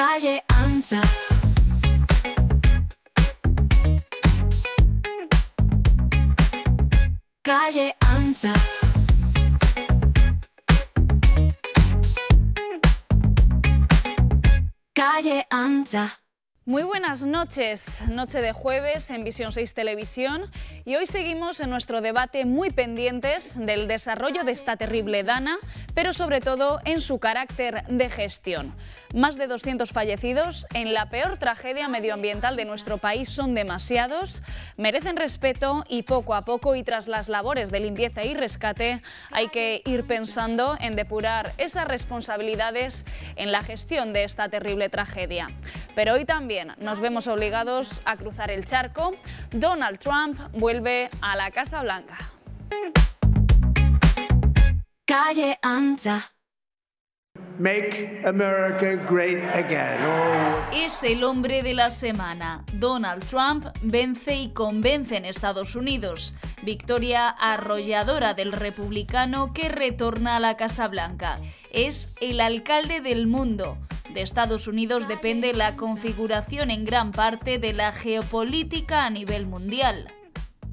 Calle Ancha. Calle Ancha. Calle Ancha. Muy buenas noches, noche de jueves en Visión 6 Televisión, y hoy seguimos en nuestro debate muy pendientes del desarrollo de esta terrible dana, pero sobre todo en su carácter de gestión. Más de 200 fallecidos en la peor tragedia medioambiental de nuestro país son demasiados, merecen respeto y poco a poco y tras las labores de limpieza y rescate hay que ir pensando en depurar esas responsabilidades en la gestión de esta terrible tragedia. Pero hoy también nos vemos obligados a cruzar el charco. Donald Trump vuelve a la Casa Blanca. Calle Ancha. Make America great again. Oh. Es el hombre de la semana. Donald Trump vence y convence en Estados Unidos. Victoria arrolladora del republicano que retorna a la Casa Blanca. Es el alcalde del mundo. De Estados Unidos depende la configuración en gran parte de la geopolítica a nivel mundial.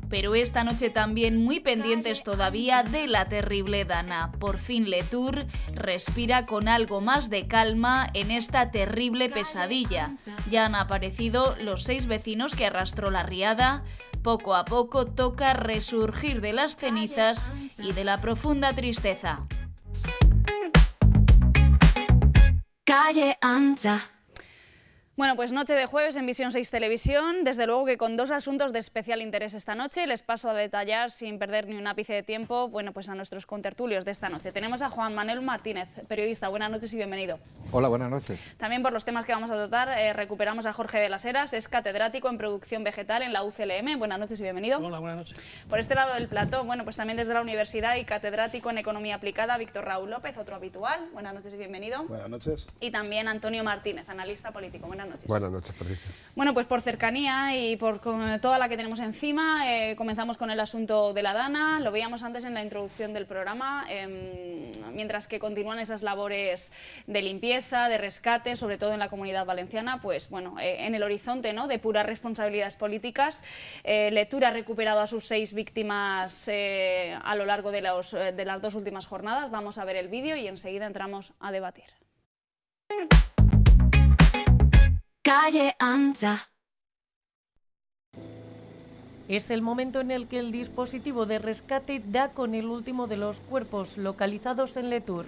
Pero esta noche también muy pendientes todavía de la terrible dana. Por fin Letour respira con algo más de calma en esta terrible pesadilla. Ya han aparecido los 6 vecinos que arrastró la riada. Poco a poco toca resurgir de las cenizas y de la profunda tristeza. Calle Ancha. Bueno, pues noche de jueves en Visión 6 Televisión, desde luego que con 2 asuntos de especial interés esta noche. Les paso a detallar sin perder ni un ápice de tiempo, bueno, pues a nuestros contertulios de esta noche. Tenemos a Juan Manuel Martínez, periodista. Buenas noches y bienvenido. Hola, buenas noches. También por los temas que vamos a tratar, recuperamos a Jorge de las Heras, es catedrático en producción vegetal en la UCLM. Buenas noches y bienvenido. Hola, buenas noches. Por este lado del plató, bueno, pues también desde la universidad y catedrático en economía aplicada, Víctor Raúl López, otro habitual. Buenas noches y bienvenido. Buenas noches. Y también Antonio Martínez, analista político. Buenas noches. Buenas noches, Patricia. Bueno, pues por cercanía y por toda la que tenemos encima, comenzamos con el asunto de la dana. Lo veíamos antes en la introducción del programa, mientras que continúan esas labores de limpieza, de rescate, sobre todo en la Comunidad Valenciana, pues bueno, en el horizonte, ¿no?, de puras responsabilidades políticas. Letour ha recuperado a sus 6 víctimas a lo largo de las 2 últimas jornadas. Vamos a ver el vídeo y enseguida entramos a debatir. Calle Ancha. Es el momento en el que el dispositivo de rescate da con el último de los cuerpos localizados en Letour.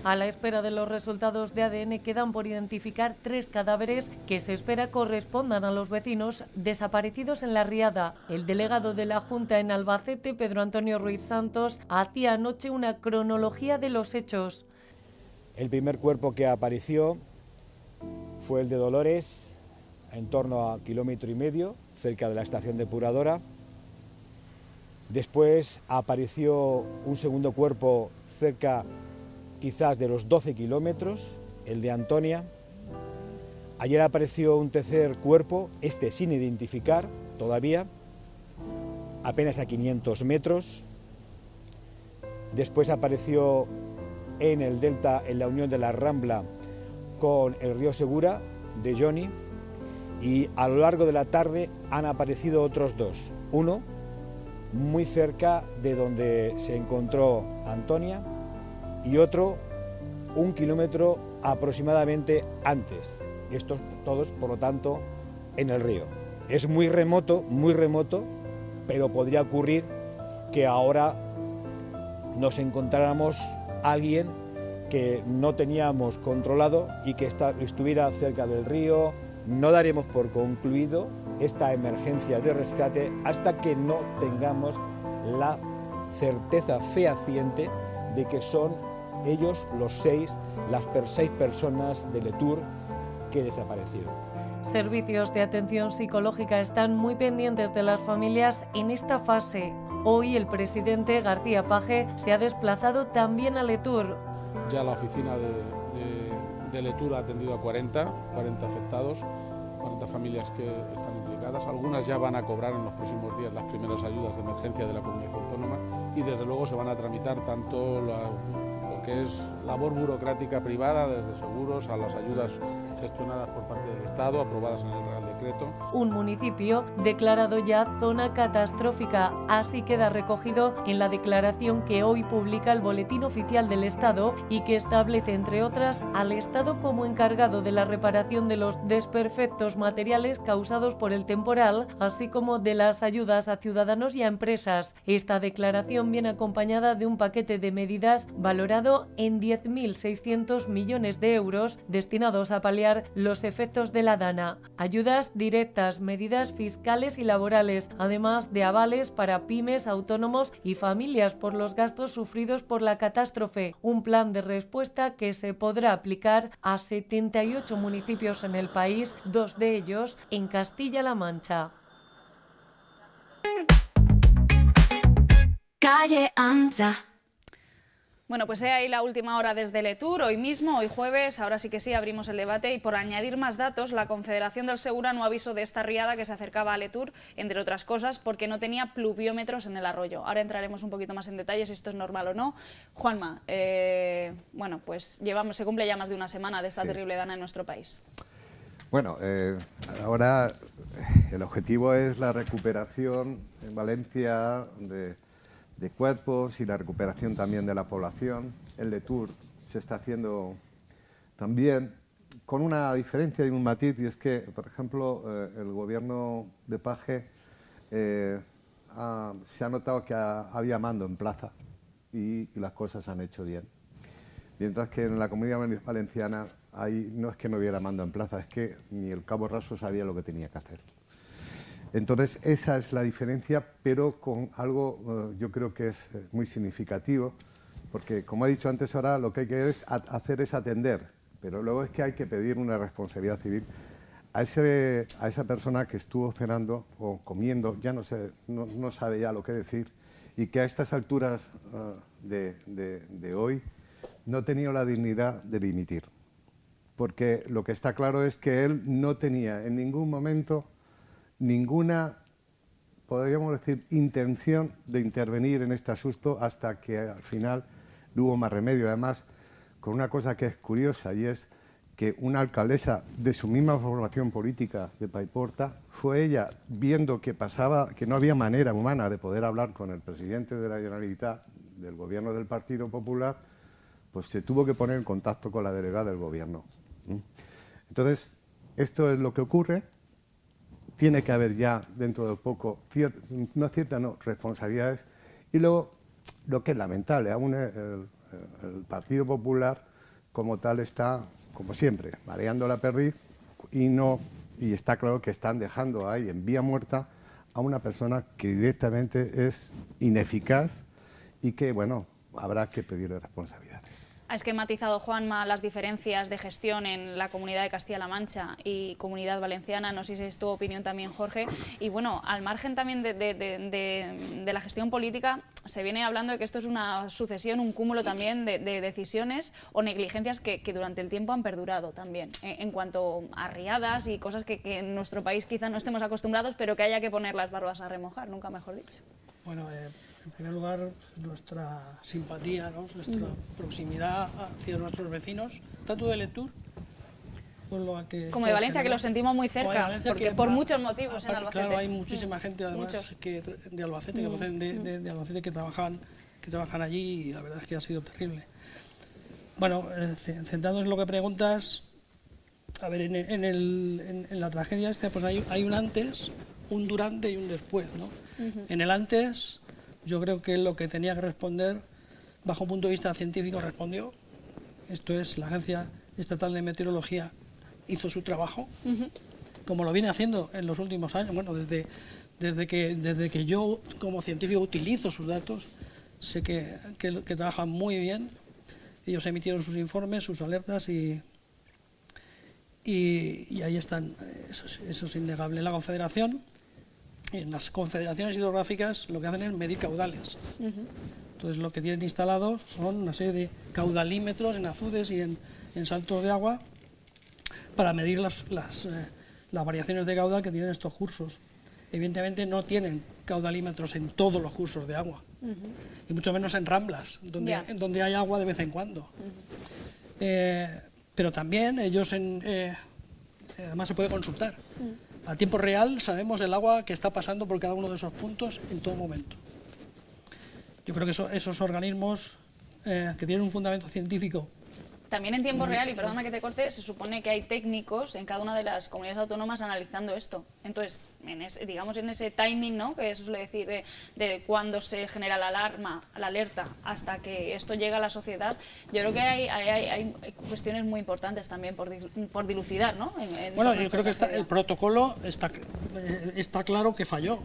A la espera de los resultados de ADN quedan por identificar 3 cadáveres que se espera correspondan a los vecinos desaparecidos en la riada. El delegado de la Junta en Albacete, Pedro Antonio Ruiz Santos, hacía anoche una cronología de los hechos. El primer cuerpo que apareció fue el de Dolores, en torno a 1,5 kilómetros, cerca de la estación depuradora. Después apareció un segundo cuerpo cerca quizás de los 12 kilómetros, el de Antonia. Ayer apareció un tercer cuerpo, este sin identificar todavía, apenas a 500 metros. Después apareció en el delta, en la unión de la Rambla con el río Segura, de Johnny, y a lo largo de la tarde han aparecido otros 2. Uno muy cerca de donde se encontró Antonia y otro 1 kilómetro aproximadamente antes. Estos todos, por lo tanto, en el río. Es muy remoto, pero podría ocurrir que ahora nos encontráramos alguien que no teníamos controlado y que estuviera cerca del río. No daremos por concluido esta emergencia de rescate hasta que no tengamos la certeza fehaciente de que son ellos las 6 personas de Letour que desaparecieron. Servicios de atención psicológica están muy pendientes de las familias en esta fase. Hoy el presidente García Page se ha desplazado también a Letour. Ya la oficina de Letour ha atendido a 40 afectados, 40 familias que están implicadas. Algunas ya van a cobrar en los próximos días las primeras ayudas de emergencia de la comunidad autónoma y desde luego se van a tramitar tanto lo que es labor burocrática privada, desde seguros a las ayudas gestionadas por parte del Estado, aprobadas en el Real Decreto. Un municipio declarado ya zona catastrófica, así queda recogido en la declaración que hoy publica el Boletín Oficial del Estado y que establece, entre otras, al Estado como encargado de la reparación de los desperfectos materiales causados por el temporal, así como de las ayudas a ciudadanos y a empresas. Esta declaración viene acompañada de un paquete de medidas valorado en 10.600 millones de euros destinados a paliar los efectos de la Dana. Ayudas directas, medidas fiscales y laborales, además de avales para pymes, autónomos y familias por los gastos sufridos por la catástrofe. Un plan de respuesta que se podrá aplicar a 78 municipios en el país, 2 de ellos en Castilla-La Mancha. Calle ancha. Bueno, pues he ahí la última hora desde Letur, hoy mismo, hoy jueves, ahora sí que sí, abrimos el debate y por añadir más datos, la Confederación del Segura no avisó de esta riada que se acercaba a Letur, entre otras cosas, porque no tenía pluviómetros en el arroyo. Ahora entraremos un poquito más en detalle si esto es normal o no. Juanma, bueno, pues se cumple ya más de una semana de esta terrible dana en nuestro país. Bueno, ahora el objetivo es la recuperación en Valencia de cuerpos y la recuperación también de la población. El Letur se está haciendo también con una diferencia y un matiz, y es que, por ejemplo, el gobierno de Paje se ha notado que había mando en plaza y las cosas se han hecho bien. Mientras que en la Comunidad Valenciana ahí no es que no hubiera mando en plaza, es que ni el cabo Raso sabía lo que tenía que hacer. Entonces, esa es la diferencia, pero con algo yo creo que es muy significativo, porque, como he dicho antes, ahora lo que hay que hacer es atender, pero luego es que hay que pedir una responsabilidad civil a esa persona que estuvo cenando o comiendo, ya no sabe ya lo que decir, y que a estas alturas de hoy no ha tenido la dignidad de dimitir. Porque lo que está claro es que él no tenía en ningún momento ninguna, podríamos decir, intención de intervenir en este asunto hasta que al final no hubo más remedio. Además, con una cosa que es curiosa, y es que una alcaldesa de su misma formación política de Paiporta, fue ella, viendo que no había manera humana de poder hablar con el presidente de la Generalitat, del gobierno del Partido Popular, pues se tuvo que poner en contacto con la delegada del gobierno. Entonces, esto es lo que ocurre. Tiene que haber ya, dentro de poco, responsabilidades. Y luego, lo que es lamentable, aún el Partido Popular, como tal, está, como siempre, mareando la perdiz y está claro que están dejando ahí en vía muerta a una persona que directamente es ineficaz y que, bueno, habrá que pedirle responsabilidades. Ha esquematizado Juanma las diferencias de gestión en la Comunidad de Castilla-La Mancha y Comunidad Valenciana, no sé si es tu opinión también, Jorge. Y bueno, al margen también de la gestión política, se viene hablando de que esto es una sucesión, un cúmulo también de decisiones o negligencias que durante el tiempo han perdurado también, en cuanto a riadas y cosas que en nuestro país quizá no estemos acostumbrados, pero que haya que poner las barbas a remojar, nunca mejor dicho. Bueno, en primer lugar, nuestra simpatía, ¿no? Nuestra proximidad hacia nuestros vecinos, tanto de Letur como de Valencia, que lo sentimos muy cerca, porque por muchos motivos en Albacete. Claro, hay muchísima gente además de Albacete, que proceden de Albacete, que trabajan allí, y la verdad es que ha sido terrible. Bueno, centrándonos en lo que preguntas, a ver, en la tragedia esta, pues hay un antes, un durante y un después, ¿no? En el antes, yo creo que lo que tenía que responder, bajo un punto de vista científico, respondió. Esto es, la Agencia Estatal de Meteorología hizo su trabajo, como lo viene haciendo en los últimos años. Bueno, desde que yo como científico utilizo sus datos, sé que trabajan muy bien. Ellos emitieron sus informes, sus alertas y ahí están. Eso es innegable. La Confederación, en las confederaciones hidrográficas, lo que hacen es medir caudales. Entonces, lo que tienen instalados son una serie de caudalímetros en azudes y en saltos de agua para medir las variaciones de caudal que tienen estos cursos. Evidentemente no tienen caudalímetros en todos los cursos de agua. y mucho menos en ramblas, donde hay agua de vez en cuando. Pero también ellos, además se puede consultar. A tiempo real sabemos el agua que está pasando por cada uno de esos puntos en todo momento. Yo creo que esos organismos que tienen un fundamento científico. También en tiempo real, y perdóname que te corte, se supone que hay técnicos en cada una de las comunidades autónomas analizando esto. Entonces, digamos en ese timing, ¿no?, que se suele decir de cuando se genera la alarma, la alerta, hasta que esto llega a la sociedad, yo creo que hay cuestiones muy importantes también por dilucidar, ¿no? Bueno, yo creo que el protocolo está claro que falló.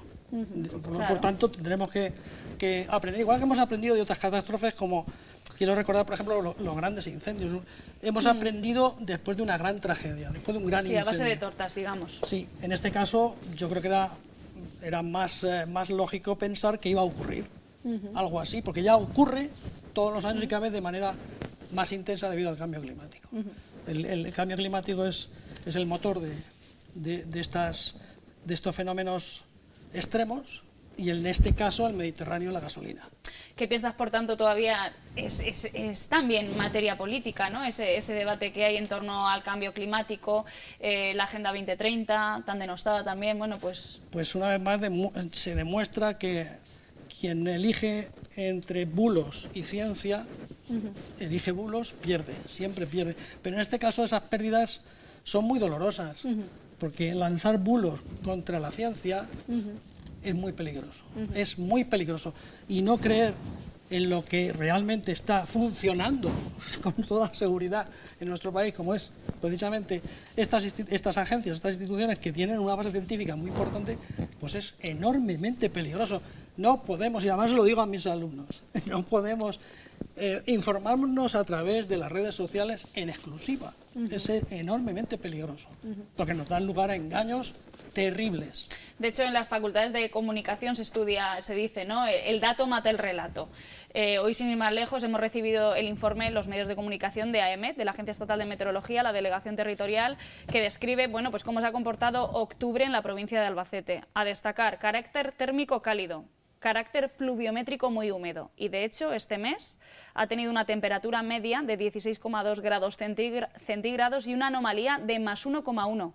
Por tanto, tendremos que aprender, igual que hemos aprendido de otras catástrofes, como quiero recordar, por ejemplo, los grandes incendios. Hemos aprendido después de una gran tragedia, después de un gran incendio. Sí, a base de tortas, digamos. Sí, en este caso yo creo que era más lógico pensar que iba a ocurrir algo así, porque ya ocurre todos los años y cada vez de manera más intensa debido al cambio climático. El cambio climático es el motor de estos fenómenos extremos, y en este caso el Mediterráneo, la gasolina. ¿Qué piensas, por tanto, todavía es también materia política, ¿no? Ese debate que hay en torno al cambio climático, la Agenda 2030, tan denostada también, bueno, pues... Pues una vez más se demuestra que quien elige entre bulos y ciencia, elige bulos, pierde, siempre pierde. Pero en este caso esas pérdidas son muy dolorosas, porque lanzar bulos contra la ciencia es muy peligroso, es muy peligroso. Y no creer en lo que realmente está funcionando con toda seguridad en nuestro país, como es precisamente estas agencias, estas instituciones que tienen una base científica muy importante, pues es enormemente peligroso. No podemos, y además lo digo a mis alumnos, no podemos informarnos a través de las redes sociales en exclusiva. Es enormemente peligroso, porque nos dan lugar a engaños terribles. De hecho, en las facultades de comunicación se dice, ¿no?, el dato mata el relato. Hoy, sin ir más lejos, hemos recibido el informe en los medios de comunicación de AEMET, de la Agencia Estatal de Meteorología, la Delegación Territorial, que describe, bueno, pues cómo se ha comportado octubre en la provincia de Albacete. A destacar, carácter térmico cálido, carácter pluviométrico muy húmedo, y de hecho este mes ha tenido una temperatura media de 16,2 grados centígrados y una anomalía de más 1,1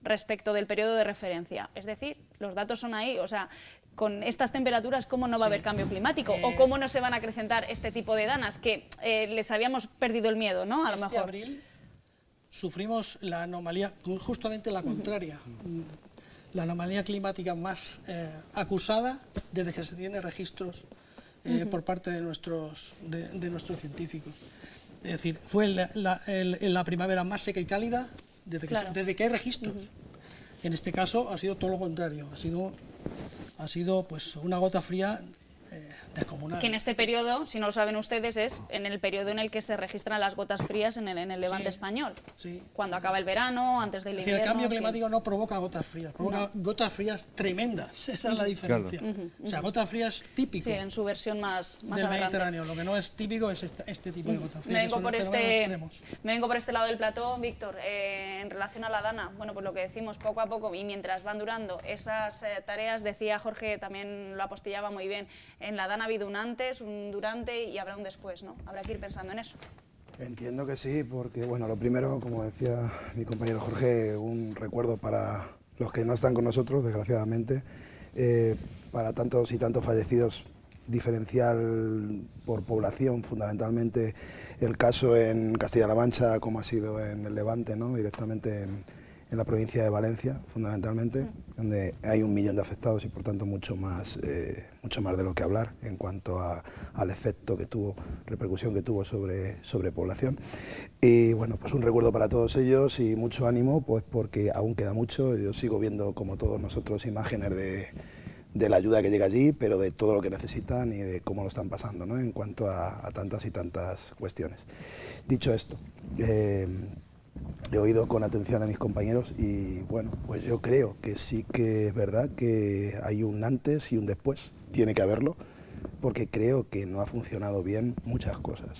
respecto del periodo de referencia. Es decir, los datos son ahí, o sea, con estas temperaturas, ¿cómo no va a haber cambio climático? ¿O cómo no se van a acrecentar este tipo de danas que les habíamos perdido el miedo, ¿no? A lo mejor. Abril sufrimos la anomalía, justamente la contraria, la anomalía climática más acusada desde que se tienen registros por parte de nuestros científicos. Es decir, fue la primavera más seca y cálida desde que hay registros. En este caso ha sido todo lo contrario, ha sido pues una gota fría descomunal. Que en este periodo, si no lo saben ustedes, es en el periodo en el que se registran las gotas frías en el levante español. Sí. Cuando acaba el verano, antes del invierno. El cambio climático no provoca gotas frías, provoca gotas frías tremendas. Esa es la diferencia. O sea, gotas frías típico. Sí, en su versión más del Mediterráneo. Lo que no es típico es este tipo de gotas frías. Me vengo por este lado del plató, Víctor, en relación a la dana. Bueno, pues lo que decimos, poco a poco, y mientras van durando esas tareas, decía Jorge, también lo apostillaba muy bien, en la dana ha habido un antes, un durante y habrá un después, ¿no? Habrá que ir pensando en eso. Entiendo que sí, porque bueno, lo primero, como decía mi compañero Jorge, un recuerdo para los que no están con nosotros, desgraciadamente, para tantos y tantos fallecidos, diferencial por población, fundamentalmente el caso en Castilla-La Mancha, como ha sido en el Levante, ¿no?, directamente en la provincia de Valencia, fundamentalmente, donde hay 1 millón de afectados y por tanto mucho más de lo que hablar en cuanto al efecto que tuvo, repercusión que tuvo sobre población. Y bueno, pues un recuerdo para todos ellos y mucho ánimo, pues porque aún queda mucho. Yo sigo viendo, como todos nosotros, imágenes de la ayuda que llega allí, pero de todo lo que necesitan y de cómo lo están pasando, ¿no?, en cuanto a tantas y tantas cuestiones. Dicho esto, he oído con atención a mis compañeros y bueno, pues yo creo que sí que es verdad que hay un antes y un después, tiene que haberlo, porque creo que no ha funcionado bien muchas cosas.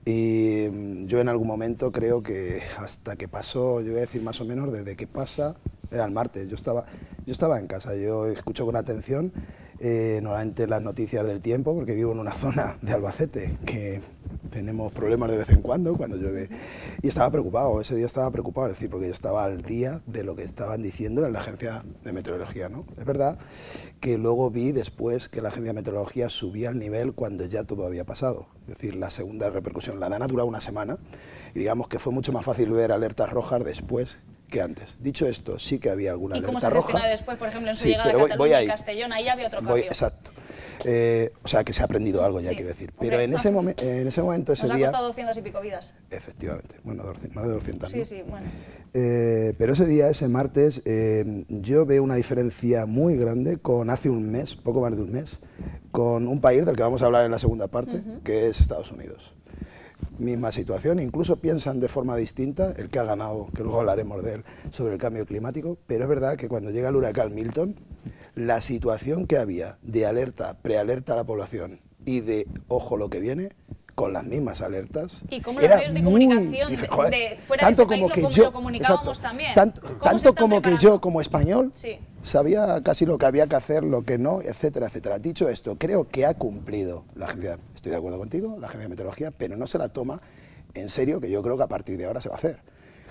Y yo en algún momento creo que hasta que pasó, yo voy a decir más o menos desde que pasa, era el martes, yo estaba en casa, yo escucho con atención normalmente las noticias del tiempo, porque vivo en una zona de Albacete que tenemos problemas de vez en cuando llueve, y estaba preocupado, ese día estaba preocupado, es decir, porque yo estaba al día de lo que estaban diciendo en la agencia de meteorología, ¿no? Es verdad que luego vi después que la agencia de meteorología subía el nivel cuando ya todo había pasado, es decir, la segunda repercusión, la DANA duró una semana, y digamos que fue mucho más fácil ver alertas rojas después que antes. Dicho esto, sí que había alguna alerta roja. ¿Y cómo se gestiona después, por ejemplo, en su llegada a Cataluña y Castellón? Ahí había otro cambio. Exacto. O sea, que se ha aprendido algo, ya quiero decir. Pero en ese momento, ese día... Nos día... ha costado 200 y pico vidas. Efectivamente. Bueno, más de 200. Sí, ¿no? sí, bueno. Pero ese día, ese martes, yo veo una diferencia muy grande con hace un mes, poco más de un mes, con un país del que vamos a hablar en la segunda parte, que es Estados Unidos. Misma situación, incluso piensan de forma distinta, el que ha ganado, que luego hablaremos de él, sobre el cambio climático, pero es verdad que cuando llega el huracán Milton, la situación que había de alerta, prealerta a la población y de ojo lo que viene, con las mismas alertas. Y cómo los medios de comunicación de fuera de ese país lo comunicábamos también. Tanto como que yo, como español, sabía casi lo que había que hacer, lo que no, etcétera, etcétera. Dicho esto, creo que ha cumplido la agencia, estoy de acuerdo contigo, la agencia de meteorología, pero no se la toma en serio, que yo creo que a partir de ahora se va a hacer,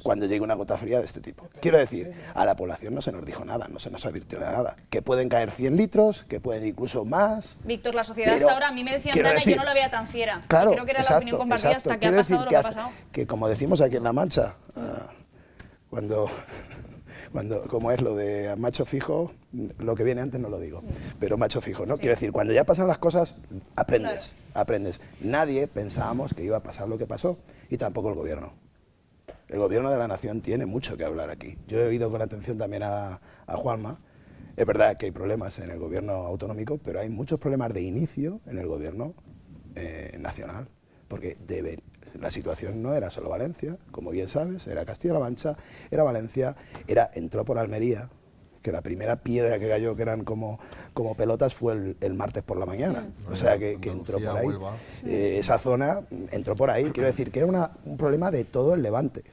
cuando llegue una gota fría de este tipo. Quiero decir, a la población no se nos dijo nada, no se nos advirtió nada. Que pueden caer 100 litros, que pueden incluso más. Víctor, la sociedad hasta ahora, a mí me decían Dana y yo no la veía tan fiera. Claro, creo que era la opinión compartida hasta que ha pasado lo que ha pasado. Que como decimos aquí en La Mancha, como es lo de macho fijo, lo que viene antes no lo digo, pero macho fijo, ¿no? Quiero decir, cuando ya pasan las cosas, aprendes. Nadie pensábamos que iba a pasar lo que pasó, y tampoco el gobierno. El gobierno de la nación tiene mucho que hablar aquí. Yo he oído con atención también a Juanma. Es verdad que hay problemas en el gobierno autonómico, pero hay muchos problemas de inicio en el gobierno nacional, porque la situación no era solo Valencia, como bien sabes, era Castilla-La Mancha, era Valencia, entró por Almería, que la primera piedra que cayó, que eran como pelotas, fue el martes por la mañana. O sea, que entró por ahí. Esa zona entró por ahí. Quiero decir que era un problema de todo el Levante.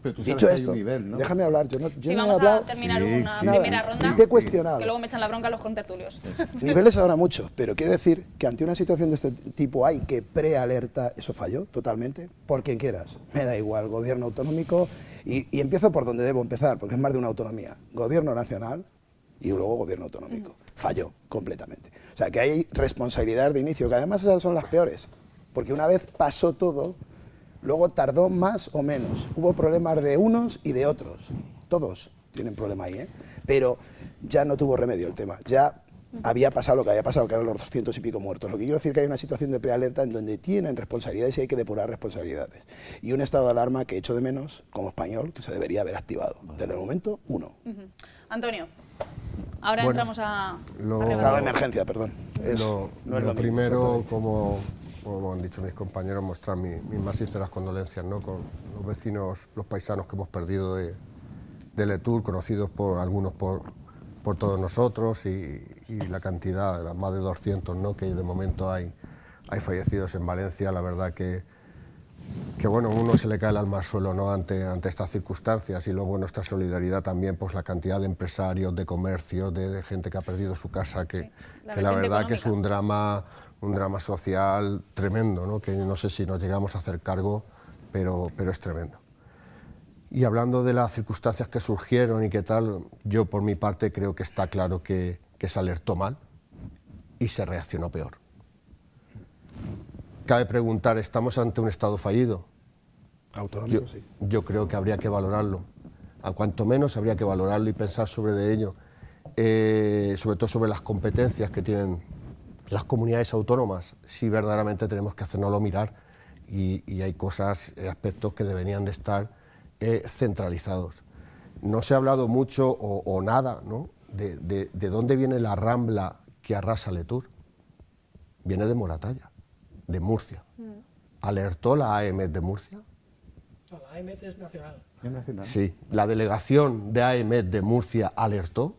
Pero tú Dicho sabes esto, que hay un nivel, ¿no? déjame hablar. Yo no vamos a terminar una primera ronda, te he cuestionado. que luego me echan la bronca los contertulios. Niveles habrá muchos, pero quiero decir que ante una situación de este tipo hay que prealerta, eso falló totalmente, por quien quieras. Me da igual, gobierno autonómico, y empiezo por donde debo empezar, porque es más de una autonomía. Gobierno nacional y luego gobierno autonómico. Falló completamente. O sea, que hay responsabilidades de inicio, que además esas son las peores, porque una vez pasó todo, luego tardó más o menos. Hubo problemas de unos y de otros. Todos tienen problema ahí, pero ya no tuvo remedio el tema. Ya había pasado lo que había pasado, que eran los 200 y pico muertos. Lo que quiero decir es que hay una situación de prealerta en donde tienen responsabilidades y hay que depurar responsabilidades. Y un estado de alarma que echo de menos, como español, que se debería haber activado. Desde el momento 1. Antonio, ahora entramos a... Estado de emergencia, perdón. Lo primero, como han dicho mis compañeros, mostrar mis más sinceras condolencias, ¿no?, con los vecinos, los paisanos que hemos perdido de Letur, conocidos por algunos por todos nosotros, y la cantidad, más de 200, ¿no?, que de momento hay fallecidos en Valencia. La verdad que bueno, uno se le cae el alma al suelo, ¿no?, ante estas circunstancias, y luego nuestra solidaridad también, pues la cantidad de empresarios, de comercios, de gente que ha perdido su casa, que la verdad que es un drama social tremendo, ¿no?, que no sé si nos llegamos a hacer cargo, pero es tremendo. Y hablando de las circunstancias que surgieron y qué tal, yo por mi parte creo que está claro que se alertó mal y se reaccionó peor. Cabe preguntar, ¿estamos ante un Estado fallido? Autonómico, sí. Yo creo que habría que valorarlo. A cuanto menos habría que valorarlo y pensar sobre ello, sobre todo sobre las competencias que tienen las comunidades autónomas, si verdaderamente tenemos que hacernoslo mirar, y hay cosas, aspectos que deberían de estar centralizados. No se ha hablado mucho o nada, ¿no?, de dónde viene la rambla que arrasa Letur. Viene de Moratalla, de Murcia. ¿Alertó la AEMET de Murcia? No, la AEMET es nacional. ¿Es nacional? Sí, la delegación de AEMET de Murcia alertó.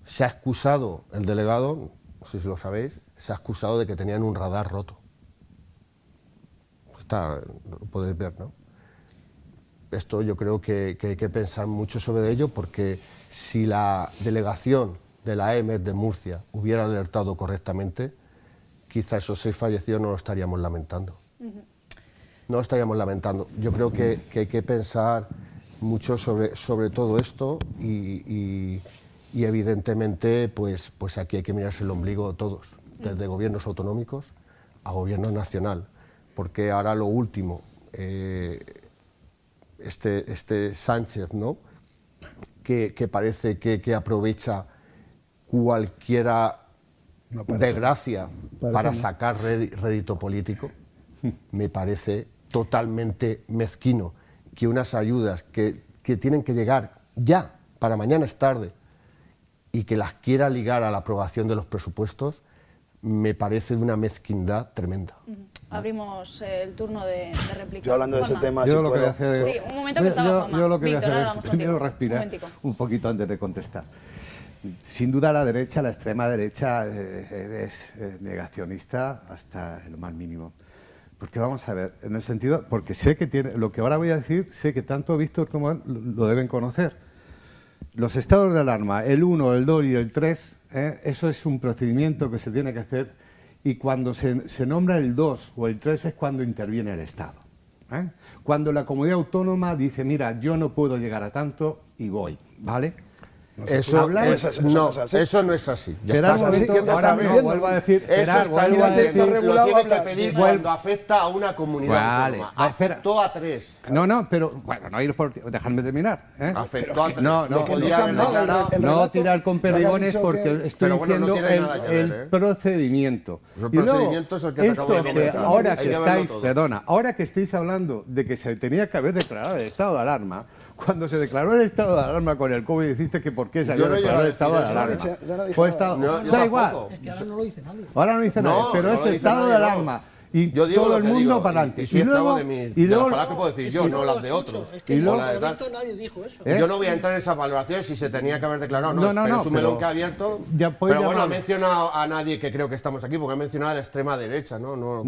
Se ha excusado el delegado, no sé si lo sabéis, se ha excusado de que tenían un radar roto. Lo podéis ver, ¿no? Esto yo creo que hay que pensar mucho sobre ello, porque si la delegación de la EMET de Murcia hubiera alertado correctamente, quizá esos 6 fallecidos no lo estaríamos lamentando. No lo estaríamos lamentando. Yo creo que hay que pensar mucho sobre todo esto y evidentemente pues aquí hay que mirarse el ombligo todos, desde gobiernos autonómicos a gobierno nacional, porque ahora lo último, este Sánchez, ¿no?, que parece que aprovecha cualquiera desgracia para sacar rédito político, me parece totalmente mezquino que unas ayudas que tienen que llegar ya, para mañana es tarde, y que las quiera ligar a la aprobación de los presupuestos, me parece de una mezquindad tremenda. Abrimos el turno de réplica. Yo hablando de ese tema, yo lo que voy a hacer, sí, un momento que estaba Juanma. Yo lo que voy a Víctor, hacer es primero respirar un poquito antes de contestar. Sin duda la derecha, la extrema derecha, es negacionista hasta lo más mínimo. Porque vamos a ver, en el sentido, porque sé que tiene, lo que ahora voy a decir, sé que tanto Víctor como él lo deben conocer. Los estados de alarma, el 1, el 2 y el 3, eso es un procedimiento que se tiene que hacer, y cuando se nombra el 2 o el 3 es cuando interviene el Estado. Cuando la comunidad autónoma dice, mira, yo no puedo llegar a tanto y voy, ¿vale? Eso no es así. Ahora mismo vuelvo a decir, lo tiene que pedir cuando afecta a una comunidad autónoma. Afectó a 3. No, pero bueno, no ir por, dejadme terminar. Afectó a 3. No tirar con perdigones porque estoy diciendo el procedimiento. El procedimiento es el que te acabo de comentar. Ahora que estáis, perdona, ahora que estáis hablando de que se tenía que haber declarado el estado de alarma, cuando se declaró el estado de alarma con el COVID, dijiste que por qué se había declarado el estado de alarma. Da igual. Es que ahora no lo dice nadie. Ahora no dice nadie, pero es estado de alarma. Y todo el mundo para adelante. Y luego de las palabras que puedo decir yo, no las de otros. Es que nadie dijo eso. Yo no voy a entrar en esas valoraciones si se tenía que haber declarado o no. Pero es un melón que ha abierto. Pero bueno, ha mencionado a nadie que creo que estamos aquí, porque ha mencionado a la extrema derecha, ¿no?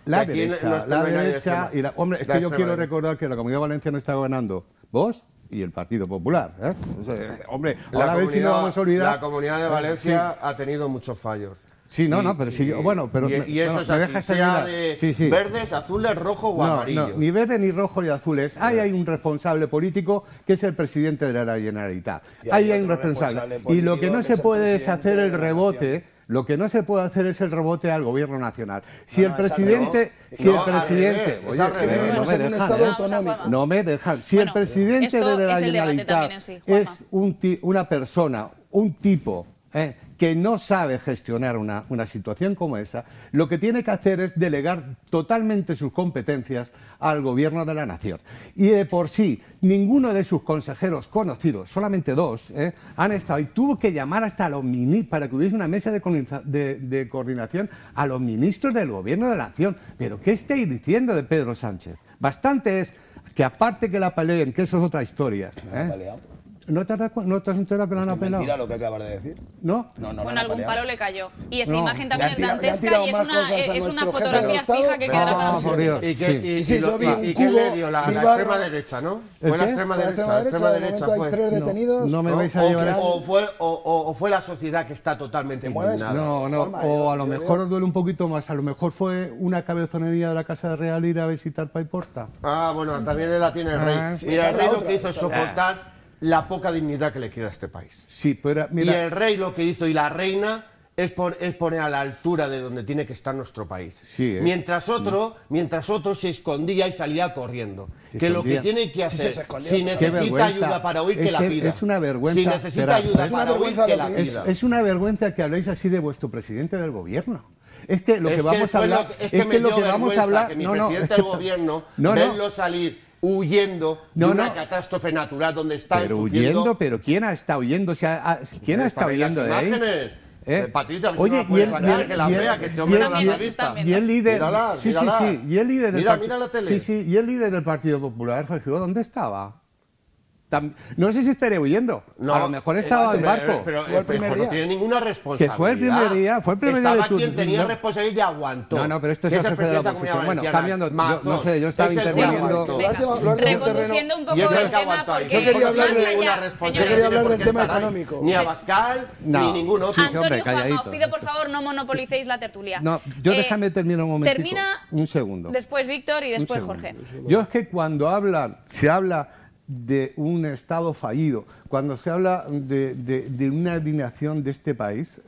La derecha. Hombre, es que yo quiero recordar que la Comunidad Valenciana está gobernando vos y el Partido Popular. Hombre, ahora a ver si no vamos a olvidar. La Comunidad de Valencia ha tenido muchos fallos. Sí, pero sí, bueno, pero... Y eso es así, sea de verdes, azules, rojos o amarillos. No, ni verde, ni rojo, ni azules. Ahí hay un responsable político que es el presidente de la Generalitat. Ahí hay un responsable. Y lo que no se puede es hacer el rebote... Lo que no se puede hacer es el rebote al gobierno nacional. Si el presidente... No me dejan. Si el presidente de la Generalitat es una persona, un tipo... que no sabe gestionar una situación como esa, lo que tiene que hacer es delegar totalmente sus competencias al gobierno de la nación. Y de por sí, ninguno de sus consejeros conocidos, solamente 2, han estado, y tuvo que llamar hasta a los ministros, para que hubiese una mesa de coordinación a los ministros del gobierno de la nación. ¿Pero qué estáis diciendo de Pedro Sánchez? Bastante es que, aparte que la peleen, que eso es otra historia. ¿No te has enterado que lo han apelado? ¿Es mentira lo que acabas de decir? ¿No? Bueno, algún palo le cayó. Y esa imagen también es dantesca y es una fotografía fija que quedará para siempre. ¿Y qué le dio? La extrema derecha, ¿no? Fue la extrema derecha. La extrema derecha hay 3 detenidos. No me vais a llevar eso. O fue la sociedad que está totalmente indignada. No. O a lo mejor os duele un poquito más. A lo mejor fue una cabezonería de la Casa Real ir a visitar Paiporta. Bueno, también la tiene el rey. Mira, el rey lo que hizo es soportar la poca dignidad que le queda a este país. Sí, pero mira, y el rey lo que hizo y la reina es poner a la altura de donde tiene que estar nuestro país. Sí, mientras otro se escondía y salía corriendo. Que lo que tiene que hacer, si necesita ayuda para huir, que la pida. Es una vergüenza. Si necesita ayuda para huir, que la pida. Es una vergüenza que habléis así de vuestro presidente del gobierno. Es que lo que vamos a hablar... Es que lo que vamos a hablar... Que mi presidente del gobierno, verlo salir... huyendo de una catástrofe natural donde está huyendo, pero ¿quién ha estado huyendo? O sea, ¿quién ha estado huyendo de ahí? Patricia, oye, y el sacar que la vea, que este hombre no la vista. Y el líder, mira la tele. Y el líder del Partido Popular, ¿dónde estaba? No sé si estaré huyendo. No, a lo mejor estaba en barco. Pero no tiene ninguna responsabilidad. Que fue el primer día. Fue el primer día de Estaba quien tenía responsabilidad y aguantó. No, pero esto es el jefe de la oposición. Bueno, cambiando, no sé, yo estaba interviniendo. Reconduciendo un poco el tema, porque yo quería hablar del tema económico. Ni Abascal, ni ningún otro. Antonio Juanma, os pido por favor no monopolicéis la tertulia. No, yo déjame terminar un momentito. Termina un segundo. Después Víctor y después Jorge. Yo es que cuando se habla de un Estado fallido, cuando se habla de una alineación de este país,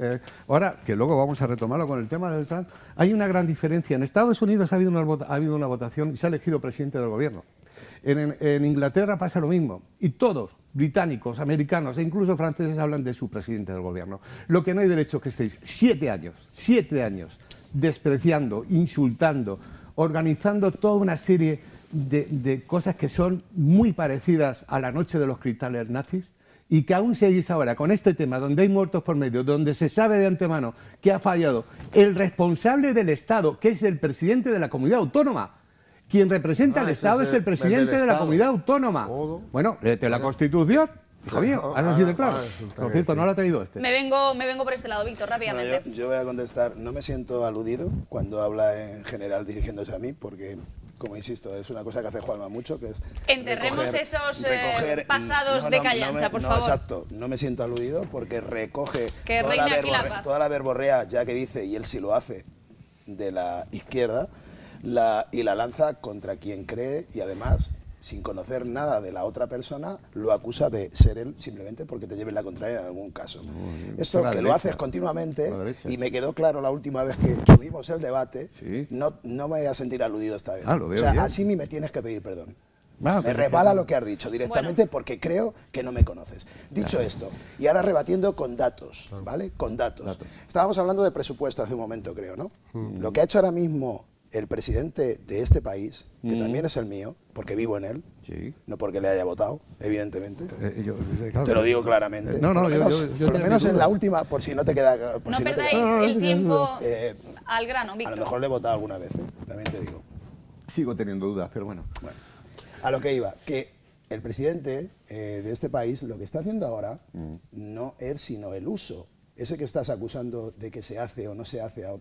ahora que luego vamos a retomarlo con el tema del Trump, hay una gran diferencia. En Estados Unidos ha habido una votación y se ha elegido presidente del gobierno. En Inglaterra pasa lo mismo. Y todos, británicos, americanos e incluso franceses, hablan de su presidente del gobierno. Lo que no hay derecho es que estéis 7 años, despreciando, insultando, organizando toda una serie de cosas que son muy parecidas a la noche de los cristales nazis, y que aún seguís ahora con este tema donde hay muertos por medio, donde se sabe de antemano que ha fallado el responsable del Estado, que es el presidente de la comunidad autónoma. Quien representa al Estado es el presidente de la comunidad autónoma. Bueno, léete la Constitución. Hijo mío, has así de claro. Por cierto, no lo ha traído este. Me vengo por este lado, Víctor, rápidamente. Yo voy a contestar. No me siento aludido cuando habla en general dirigiéndose a mí, porque, como insisto, es una cosa que hace Juanma mucho, que es enterremos esos pasados de Callancha, por favor. Exacto, no me siento aludido porque recoge que toda la verborrea, ya que dice, y él sí lo hace, de la izquierda, y la lanza contra quien cree, y además, sin conocer nada de la otra persona, lo acusa de ser él simplemente porque te lleve la contraria en algún caso. Esto que lo haces continuamente, y me quedó claro la última vez que tuvimos el debate, no me voy a sentir aludido esta vez. Lo veo, o sea, así ni me tienes que pedir perdón. Me resbala lo que has dicho directamente, porque creo que no me conoces. Dicho esto, y ahora rebatiendo con datos, ¿vale? Con datos. Estábamos hablando de presupuesto hace un momento, creo, ¿no? Lo que ha hecho ahora mismo el presidente de este país, que también es el mío, porque vivo en él, no porque le haya votado, evidentemente. Te lo digo claramente. Por lo menos en la última, por si no te queda... No perdáis el tiempo al grano, Víctor. A lo mejor le he votado alguna vez, también te digo. Sigo teniendo dudas, pero bueno. A lo que iba, que el presidente de este país lo que está haciendo ahora no es sino el uso. Ese que estás acusando de que se hace o no se hace a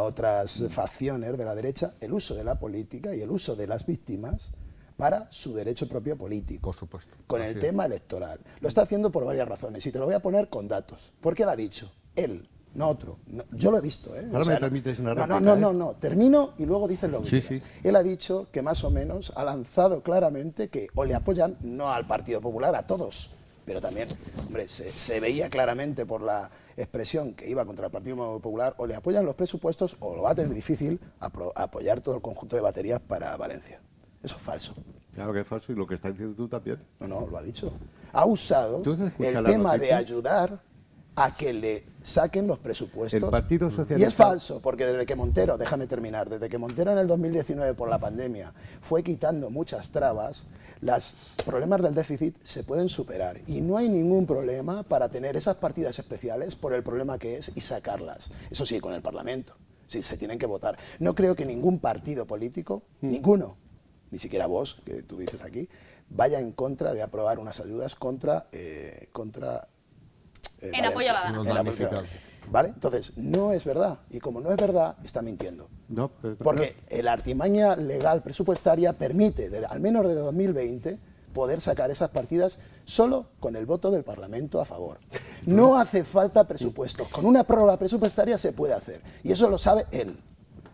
otras facciones de la derecha, el uso de la política y el uso de las víctimas para su derecho propio político. Por supuesto. Con el tema electoral. Lo está haciendo por varias razones y te lo voy a poner con datos. ¿Por qué lo ha dicho? Él, no otro. No, yo lo he visto, ¿eh? Ahora me permites una réplica. No. Termino y luego dices lo que quieras. Él ha dicho que más o menos ha lanzado claramente que o le apoyan, no al Partido Popular, a todos. Pero también, hombre, se veía claramente por la expresión que iba contra el Partido Popular, o le apoyan los presupuestos o lo va a tener difícil apoyar todo el conjunto de baterías para Valencia. Eso es falso. Claro que es falso, y lo que estás diciendo tú también. No, lo ha dicho. Ha usado el tema de ayudar a que le saquen los presupuestos. El Partido Socialista... Y es falso, porque desde que Montero, déjame terminar, desde que Montero en el 2019 por la pandemia fue quitando muchas trabas, los problemas del déficit se pueden superar y no hay ningún problema para tener esas partidas especiales por el problema que es y sacarlas. Eso sí, con el Parlamento, sí, se tienen que votar. No creo que ningún partido político, ninguno, ni siquiera vos, que tú dices aquí, vaya en contra de aprobar unas ayudas contra en apoyo a la Valencia. ¿Vale? Entonces, no es verdad. Y como no es verdad, está mintiendo. Porque la artimaña legal presupuestaria permite, al menos desde 2020, poder sacar esas partidas solo con el voto del Parlamento a favor. No hace falta presupuestos. Con una prórroga presupuestaria se puede hacer. Y eso lo sabe él.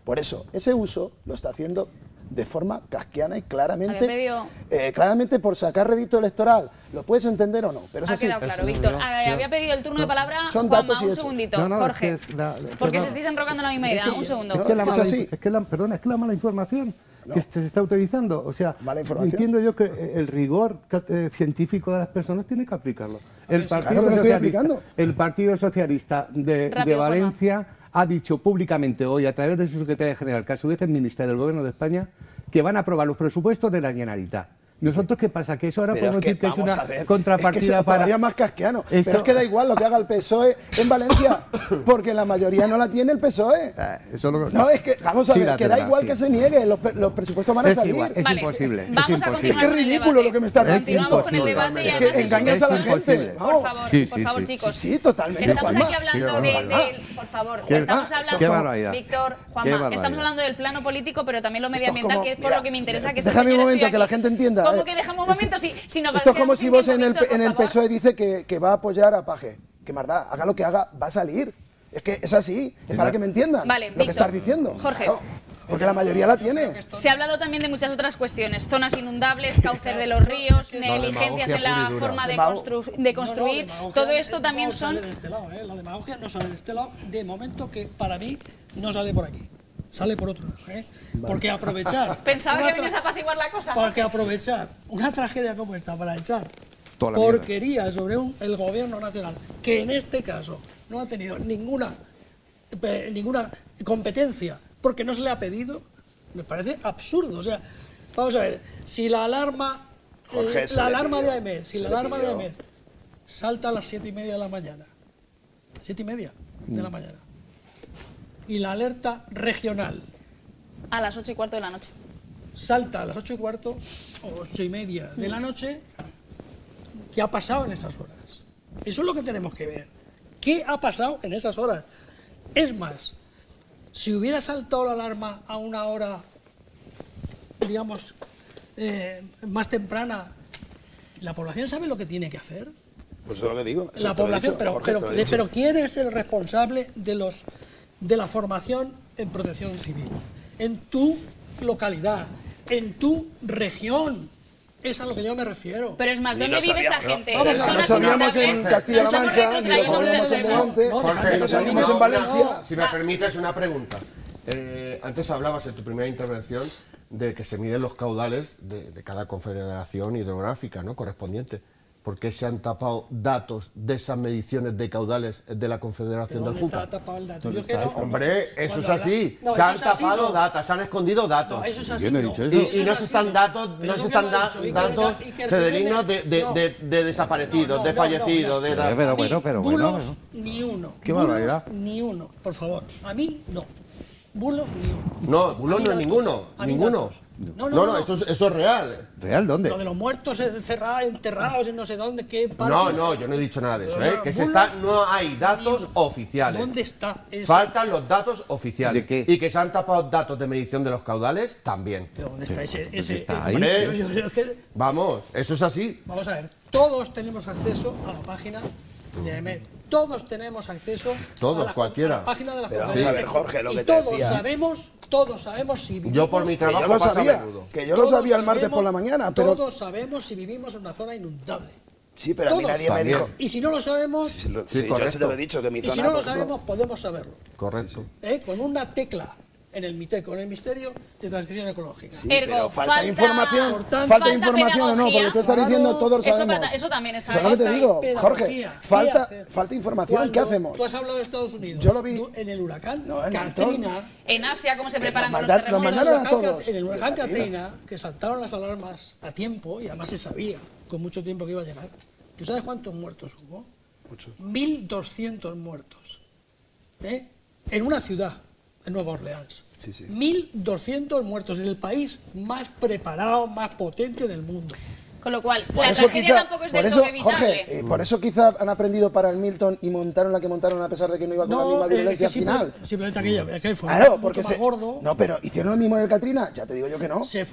Por eso, ese uso lo está haciendo de forma kafkiana y claramente por sacar rédito electoral. ¿Lo puedes entender o no? Pero es así. Ha quedado claro, Víctor. Había pedido el turno de palabra Juanma, un segundito. Jorge, porque os estáis enrocando en la misma idea. Un segundo. Es que la mala información que se está utilizando. O sea, entiendo yo que el rigor científico de las personas tiene que aplicarlo. El Partido Socialista de Valencia ha dicho públicamente hoy, a través de su secretaria general, que a su vez es ministra del Gobierno de España, que van a aprobar los presupuestos de la Generalitat. ¿Nosotros qué pasa? ¿Que eso ahora Pero podemos decir que es una contrapartida es que para...? todavía más casquiano. Pero es que da igual lo que haga el PSOE en Valencia, porque la mayoría no la tiene el PSOE. No, es que, vamos a ver, que da igual que se niegue, los presupuestos van a salir. Es imposible. Es que es ridículo lo que me estás diciendo. Continuamos con el debate y es que engañas a la gente. Por favor, chicos. Sí, totalmente. Estamos aquí hablando por favor, estamos hablando, Víctor, Juanma, estamos hablando del plano político, pero también lo medioambiental, que es por lo que me interesa que déjame un momento, que la gente entienda. ¿Cómo que dejamos un momento? Si no, esto es como si vos en el PSOE dice que va a apoyar a Paje. Que más da, haga lo que haga, va a salir. Es que es así, es para que me entiendan lo que estás diciendo. Jorge. Claro, porque la mayoría la tiene. Se ha hablado también de muchas otras cuestiones, zonas inundables, cauces de los ríos, negligencias en la forma de construir. Todo esto también son... La demagogia no sale de este lado, de momento que para mí no sale por aquí. Sale por otro lado, porque aprovechar... Pensaba que venías a apaciguar la cosa. Porque aprovechar una tragedia como esta para echar porquería sobre el gobierno nacional, que en este caso no ha tenido ninguna competencia porque no se le ha pedido, me parece absurdo. O sea, vamos a ver, si la alarma de AEMET salta a las 7:30 de la mañana, 7:30 de la mañana, y la alerta regional a las 8:15 de la noche salta a las 8:15 o 8:30 de la noche, ¿qué ha pasado en esas horas? Eso es lo que tenemos que ver. ¿Qué ha pasado en esas horas? Es más, si hubiera saltado la alarma a una hora, digamos, más temprana, ¿la población sabe lo que tiene que hacer? Pues eso es lo que digo. La población, pero ¿quién es el responsable de la formación en protección civil? En tu localidad, en tu región. Es a lo que yo me refiero. Pero es más, ¿dónde vive esa gente? Vamos a ver, no sabíamos en Castilla-La Mancha, ni lo sabíamos en Levante, ni lo sabíamos en Valencia. Si me permites una pregunta. Antes hablabas en tu primera intervención de que se miden los caudales de cada confederación hidrográfica, ¿no?, correspondiente. ¿Por qué se han tapado datos de esas mediciones de caudales de la Confederación del Júcar? ¿Está tapado el dato? Hombre, eso es así. Se han tapado datos, se han escondido datos. No, eso es así. Y no se están datos fidedignos de desaparecidos, de fallecidos, de... Pero bueno. Ni uno. Qué barbaridad. Ni uno, por favor. A mí no. Bulos ni uno. No, bulos no es ninguno. Ninguno. No, eso es real. ¿Real dónde? Lo de los muertos enterrados en no sé dónde, qué parte. No, yo no he dicho nada de eso, que no hay datos oficiales. ¿Dónde está eso? Faltan los datos oficiales. ¿De qué? Y que se han tapado datos de medición de los caudales también. ¿Pero dónde está ese? Está ahí. Vamos, eso es así. Vamos a ver, todos tenemos acceso a la página de AEMET. Todos tenemos acceso a la página de la Pero vamos a ver, Jorge, lo que te decía. Todos sabemos si vivimos... Yo por mi trabajo que yo lo sabía el martes por la mañana, pero... Todos sabemos si vivimos en una zona inundable. Sí, pero a mí nadie me dijo... Y si no lo sabemos... Sí, yo te lo he dicho, que mi zona... Y si no lo sabemos, podemos saberlo. Correcto. Con una tecla en el MITECO, en el Ministerio de Transición Ecológica. Sí, pero falta información. Falta información o no, porque tú estás diciendo todos lo sabemos. Eso también es algo. Eso te digo, Jorge, falta información. ¿Qué hacemos? Tú has hablado de Estados Unidos. Yo lo vi. En el huracán en Katrina. En Asia, ¿cómo se preparan con los terremotos? Nos mandaron a todos. En el huracán Katrina, que saltaron las alarmas a tiempo, y además se sabía con mucho tiempo que iba a llegar. ¿Tú sabes cuántos muertos hubo? 1.200 muertos. En una ciudad, en Nueva Orleans. 1.200 muertos en el país más preparado, más potente del mundo. Con lo cual, la tragedia tampoco es del todo evitable. Jorge, por eso quizá han aprendido para el Milton y montaron la que montaron a pesar de que no iba con la misma violencia final. Simplemente aquella fue claro, porque más gordo. No, pero hicieron lo mismo en el Katrina, ya te digo yo que no. Se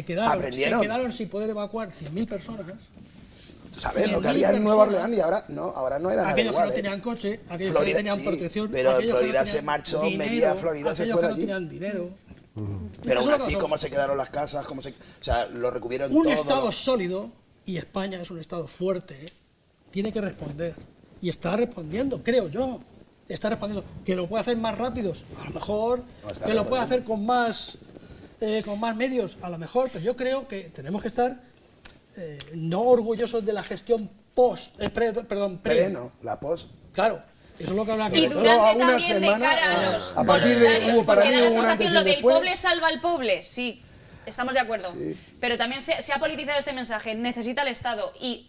quedaron sin poder evacuar 100.000 personas. ¿Sabes lo que había en Nueva Orleans? Y ahora no era nada aquellos igual. Que no tenían coche, aquellos que no tenían protección. Pero en Florida se marchó, media Florida se fue de allí. Aquellos que no tenían dinero. Pero aún así, cómo se quedaron las casas, o sea, lo recubrieron todo. Un Estado sólido, y España es un Estado fuerte, tiene que responder. Y está respondiendo, creo yo. Está respondiendo. Que lo puede hacer más rápidos, a lo mejor. Que lo puede hacer con más medios, a lo mejor. Pero yo creo que tenemos que estar no orgullosos de la gestión pre. No, la post. Claro. Eso es lo que habla y durante una semana, a partir de para mí una antes y lo del después. poble salva al poble, sí. estamos de acuerdo. Sí. Pero también se ha politizado este mensaje, necesita el Estado. Y,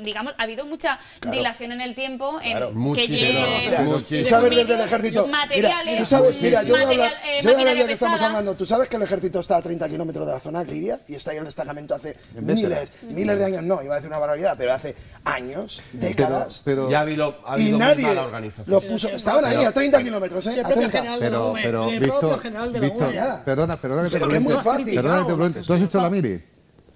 digamos, ha habido mucha dilación en el tiempo en que llegue ¿sabes desde el ejército? Materiales, tú sabes, mira, yo voy a hablar de que estamos hablando. Tú sabes que el ejército está a 30 kilómetros de la zona de Liria y está ahí el destacamento hace miles de años, no, iba a decir una barbaridad, pero hace años, décadas. Pero ya ha habido y nadie mala organización. los puso, estaban ahí a 30 kilómetros, El propio general de la UME, el propio general de la UME. Perdona que te pregunte. ¿Tú has hecho la mili?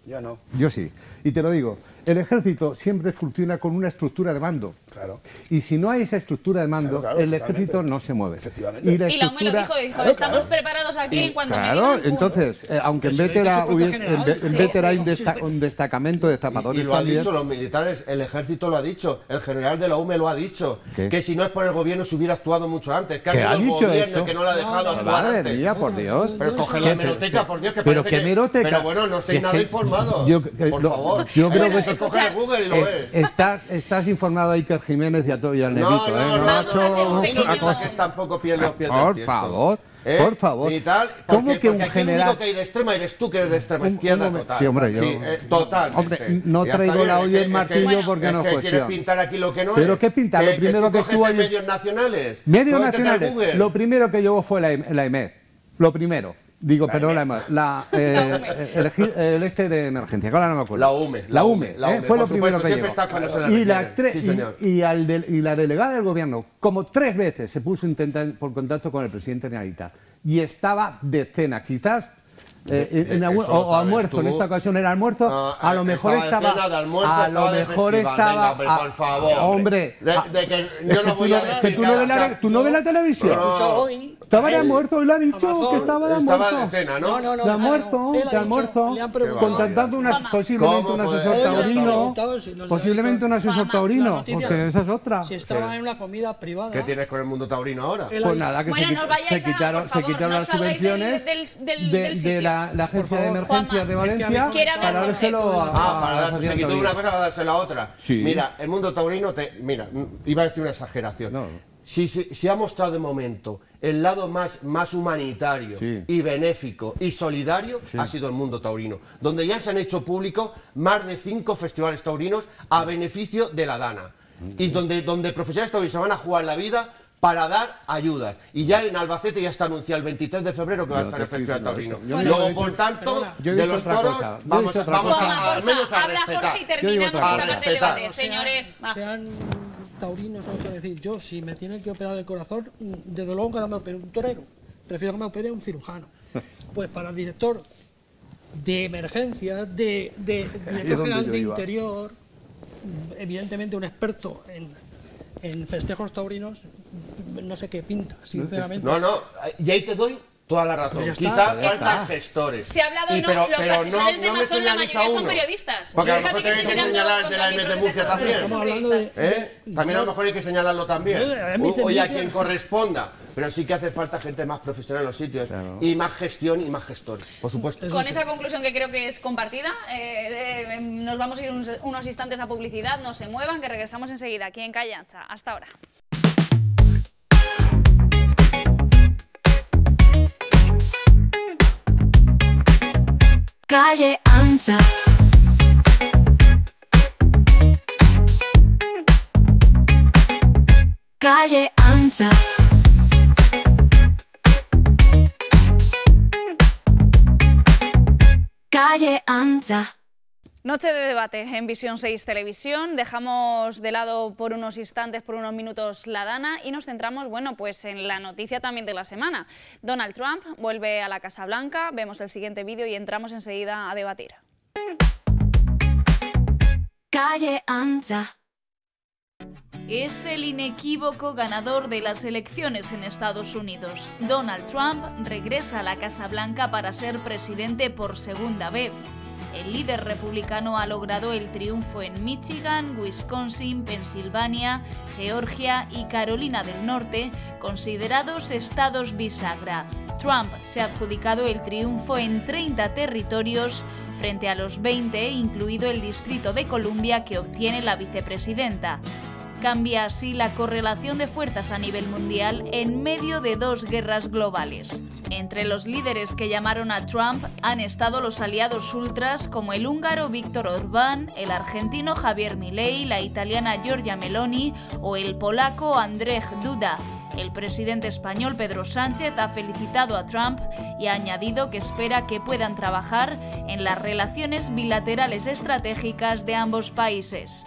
Yo no. Yo sí. Y te lo digo, el ejército siempre funciona con una estructura de mando. Claro. Y si no hay esa estructura de mando, el ejército no se mueve. Efectivamente. Y la UME lo dijo, estamos preparados aquí en cuanto me digan. Entonces, aunque en Vétera hay un destacamento de zapadores. Y lo han dicho los militares, el ejército lo ha dicho, el general de la UME lo ha dicho, que si no es por el gobierno se hubiera actuado mucho antes, que ha sido el gobierno que no lo ha dejado actuar antes. Madre mía, por Dios. Pero coge la hemeroteca, por Dios, que pero parece que hemeroteca. Pero bueno, no estáis nada informados. Por favor. Yo creo que coge el Google y lo ves. Estás informado a Iker Jiménez y al Nevito, no, que tampoco pierden los pies del tiesto. Por favor. Y tal, ¿Cómo que un aquí general? el único que hay de extrema eres tú, que eres de extrema izquierda total. Sí, hombre, yo. Sí, totalmente. Hombre, no traigo la olla y el martillo porque no es cuestión. ¿Quieres pintar aquí lo que no es? ¿Pero qué pintar? Lo primero que estuvo ahí. ¿Medios nacionales? Medios nacionales. Lo primero que llevó fue la EMED. Lo primero. Digo, perdón, el este de emergencia, que ahora no me acuerdo. La UME. Fue lo primero que llegó. Y la delegada del gobierno, como 3 veces se puso por contacto con el presidente de Generalitat. Y estaba de cena, quizás o almuerzo, en esta ocasión era almuerzo, a lo mejor estaba... A lo mejor estaba... Por favor, hombre, de que yo no voy a decir... ¿Tú no ves la televisión? Estaba de almuerzo, hoy lo ha dicho que estaba de almuerzo. Estaba de cena, ¿no? De almuerzo, contactando posiblemente un asesor taurino. Posiblemente un asesor taurino, porque esa es otra. Si estaba en una comida privada. ¿Qué tienes con el mundo taurino ahora? Pues nada, que se quitaron las subvenciones de la Agencia de Emergencias de Valencia para dárselo a... Se quitó una cosa para dárselo a otra. Mira, el mundo taurino, iba a decir una exageración. Si ha mostrado de momento el lado más humanitario y benéfico y solidario, ha sido el mundo taurino, donde ya se han hecho públicos más de 5 festivales taurinos a beneficio de la Dana, y donde profesionales taurinos se van a jugar la vida para dar ayuda. Y ya en Albacete ya está anunciado el 23 de febrero que va a estar el Festival Taurino. Luego, por tanto, de los toros, vamos al menos a respetar. Jorge, y terminamos esta parte del debate. Señores, sean taurinos, o decir, yo si me tienen que operar del corazón, desde luego que no me opere un torero, prefiero que me opere un cirujano. Pues para el director de emergencias, director general de interior, evidentemente un experto en festejos taurinos, no sé qué pinta, sinceramente. No, y ahí te doy toda la razón. Pues quizá faltan sectores. Se ha hablado, los asesores de Mazón, la mayoría son periodistas. Porque a lo mejor tienen que señalar el de la M de Murcia también. También a lo mejor hay que señalarlo también. Oye, a quien corresponda. Pero sí que hace falta gente más profesional en los sitios. Y más gestión y más gestores, por supuesto. Con esa conclusión que creo que es compartida, nos vamos a ir unos instantes a publicidad. No se muevan, que regresamos enseguida aquí en Calle Ancha. Hasta ahora. Calle Ancha. Calle Ancha. Calle Ancha. Noche de debate en Visión 6 Televisión. Dejamos de lado por unos instantes, por unos minutos la Dana y nos centramos, bueno, pues en la noticia también de la semana. Donald Trump vuelve a la Casa Blanca. Vemos el siguiente vídeo y entramos enseguida a debatir. Calle Ancha. Es el inequívoco ganador de las elecciones en Estados Unidos. Donald Trump regresa a la Casa Blanca para ser presidente por segunda vez. El líder republicano ha logrado el triunfo en Michigan, Wisconsin, Pensilvania, Georgia y Carolina del Norte, considerados estados bisagra. Trump se ha adjudicado el triunfo en 30 territorios frente a los 20, incluido el Distrito de Columbia, que obtiene la vicepresidenta. Cambia así la correlación de fuerzas a nivel mundial en medio de dos guerras globales. Entre los líderes que llamaron a Trump han estado los aliados ultras como el húngaro Viktor Orbán, el argentino Javier Milei, la italiana Giorgia Meloni o el polaco Andrzej Duda. El presidente español Pedro Sánchez ha felicitado a Trump y ha añadido que espera que puedan trabajar en las relaciones bilaterales estratégicas de ambos países.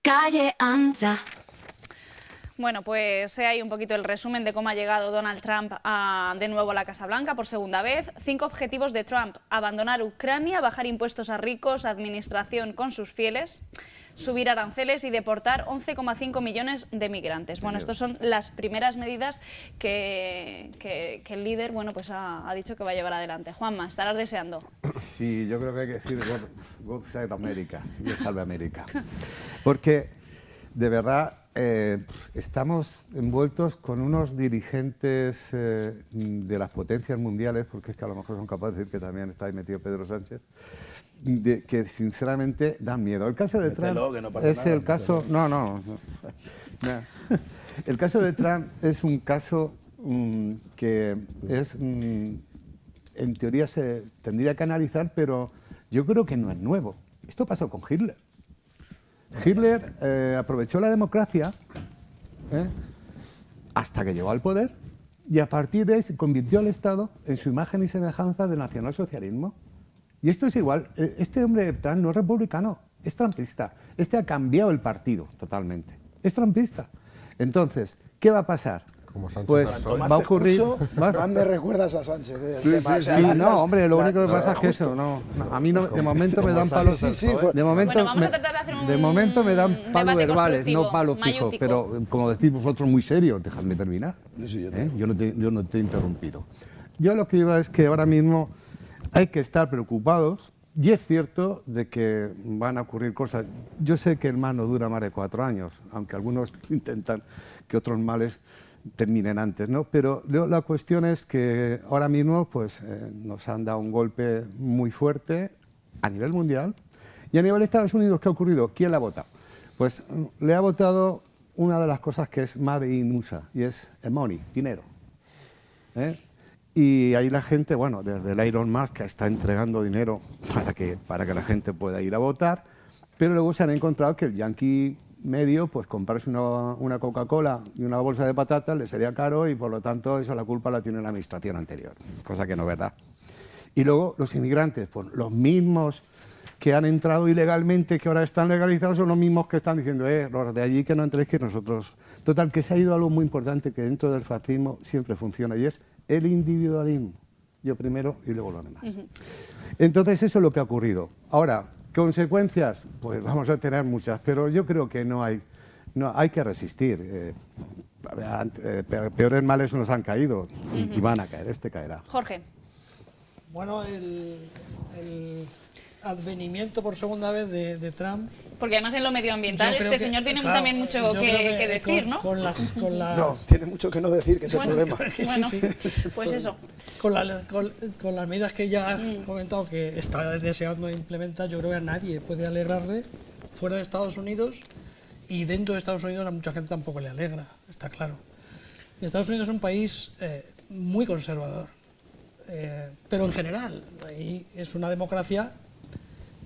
Calle Ancha. Bueno, pues hay un poquito el resumen de cómo ha llegado Donald Trump de nuevo a la Casa Blanca por segunda vez. 5 objetivos de Trump: abandonar Ucrania, bajar impuestos a ricos, administración con sus fieles, subir aranceles y deportar 11,5 millones de migrantes. Bueno, estas son las primeras medidas que el líder, bueno, pues ha dicho que va a llevar adelante. Juanma, estarás deseando. Sí, yo creo que hay que decir God Save America, Dios salve América. Porque, de verdad, estamos envueltos con unos dirigentes de las potencias mundiales, porque es que a lo mejor son capaces de decir que también está ahí metido Pedro Sánchez, que sinceramente dan miedo. El caso de Trump es el caso... No. El caso de Trump es un caso que es... en teoría se tendría que analizar, pero yo creo que no es nuevo. Esto pasó con Hitler. Hitler aprovechó la democracia hasta que llegó al poder y a partir de ahí se convirtió al Estado en su imagen y semejanza del nacionalsocialismo. Y esto es igual. Este hombre Trump no es republicano, es trumpista. Este ha cambiado el partido totalmente. Es trumpista. Entonces, ¿qué va a pasar? Pues va a ocurrir... Más me recuerdas a Sánchez. Sí, no, hombre, lo único que pasa es que eso, no, a mí no, de momento me dan palos... De momento me dan palos verbales, no palos fijos, pero como decís vosotros muy serios, dejadme terminar. Yo no te he interrumpido. Yo lo que iba es que ahora mismo hay que estar preocupados y es cierto de que van a ocurrir cosas. Yo sé que el mal no dura más de 4 años, aunque algunos intentan que otros males terminen antes, ¿no? Pero la cuestión es que ahora mismo pues, nos han dado un golpe muy fuerte a nivel mundial y a nivel de Estados Unidos. ¿Qué ha ocurrido? ¿Quién le ha votado? Pues le ha votado una de las cosas que es Made in USA y es el money, dinero. Y ahí la gente, bueno, desde el Elon Musk está entregando dinero para que la gente pueda ir a votar, pero luego se han encontrado que el yankee medio, pues comprarse una Coca-Cola y una bolsa de patatas le sería caro y por lo tanto eso la culpa la tiene la administración anterior, cosa que no es verdad. Y luego los inmigrantes, pues los mismos que han entrado ilegalmente, que ahora están legalizados, son los mismos que están diciendo, los de allí que no entréis, que nosotros... Total, que se ha ido algo muy importante que dentro del fascismo siempre funciona y es el individualismo. Yo primero y luego los demás. Entonces eso es lo que ha ocurrido. Ahora, ¿consecuencias? Pues vamos a tener muchas, pero yo creo que hay que resistir. Peores males nos han caído y van a caer, este caerá. Jorge. Bueno, el advenimiento por segunda vez de Trump... Porque además en lo medioambiental este señor tiene también mucho que decir, ¿no? No, tiene mucho que no decir, que es el problema. Bueno, pues eso. Con las medidas que ya has comentado que está deseando implementar, yo creo que a nadie puede alegrarle fuera de Estados Unidos, y dentro de Estados Unidos a mucha gente tampoco le alegra, está claro. Estados Unidos es un país muy conservador, pero en general, ahí es una democracia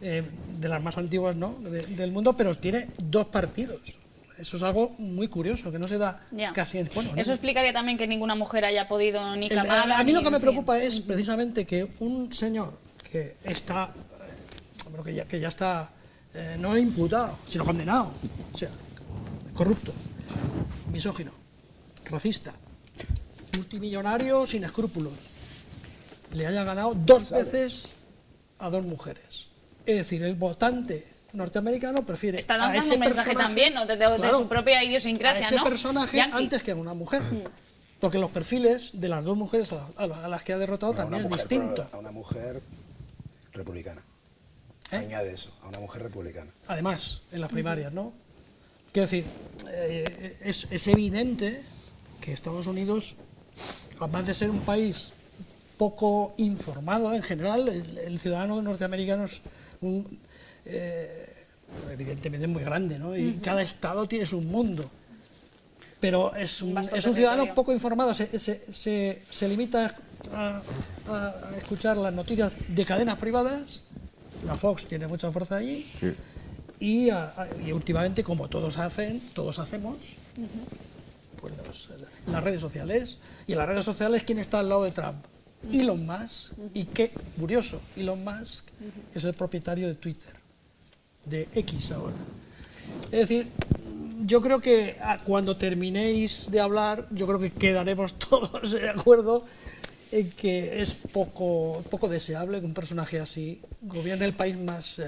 de las más antiguas, ¿no?, del mundo, pero tiene 2 partidos. Eso es algo muy curioso, que no se da casi en... Bueno, eso explicaría también que ninguna mujer haya podido ni Kamala... A mí lo que me preocupa es precisamente que un señor que está, que ya está no imputado, sino condenado, o sea, corrupto, misógino, racista, multimillonario sin escrúpulos, le haya ganado 2 veces a 2 mujeres. Es decir, el votante norteamericano prefiere está lanzando un mensaje también, ¿no?, de su propia idiosincrasia, a ese personaje antes que a una mujer. Porque los perfiles de las 2 mujeres a las que ha derrotado también es distinto. A una mujer republicana. Añade eso, a una mujer republicana. Además, en las primarias, ¿no? Quiero decir, es evidente que Estados Unidos, además de ser un país poco informado en general, el ciudadano norteamericano es evidentemente es muy grande, ¿no? Y cada estado tiene su mundo. Pero es un ciudadano poco informado, se limita a escuchar las noticias de cadenas privadas, la Fox tiene mucha fuerza allí, sí. y últimamente, como todos hacemos, pues las redes sociales, y en las redes sociales, ¿quién está al lado de Trump? Elon Musk, y qué curioso, Elon Musk es el propietario de Twitter, de X ahora. Es decir, yo creo que cuando terminéis de hablar, yo creo que quedaremos todos de acuerdo en que es poco deseable que un personaje así gobierne el país más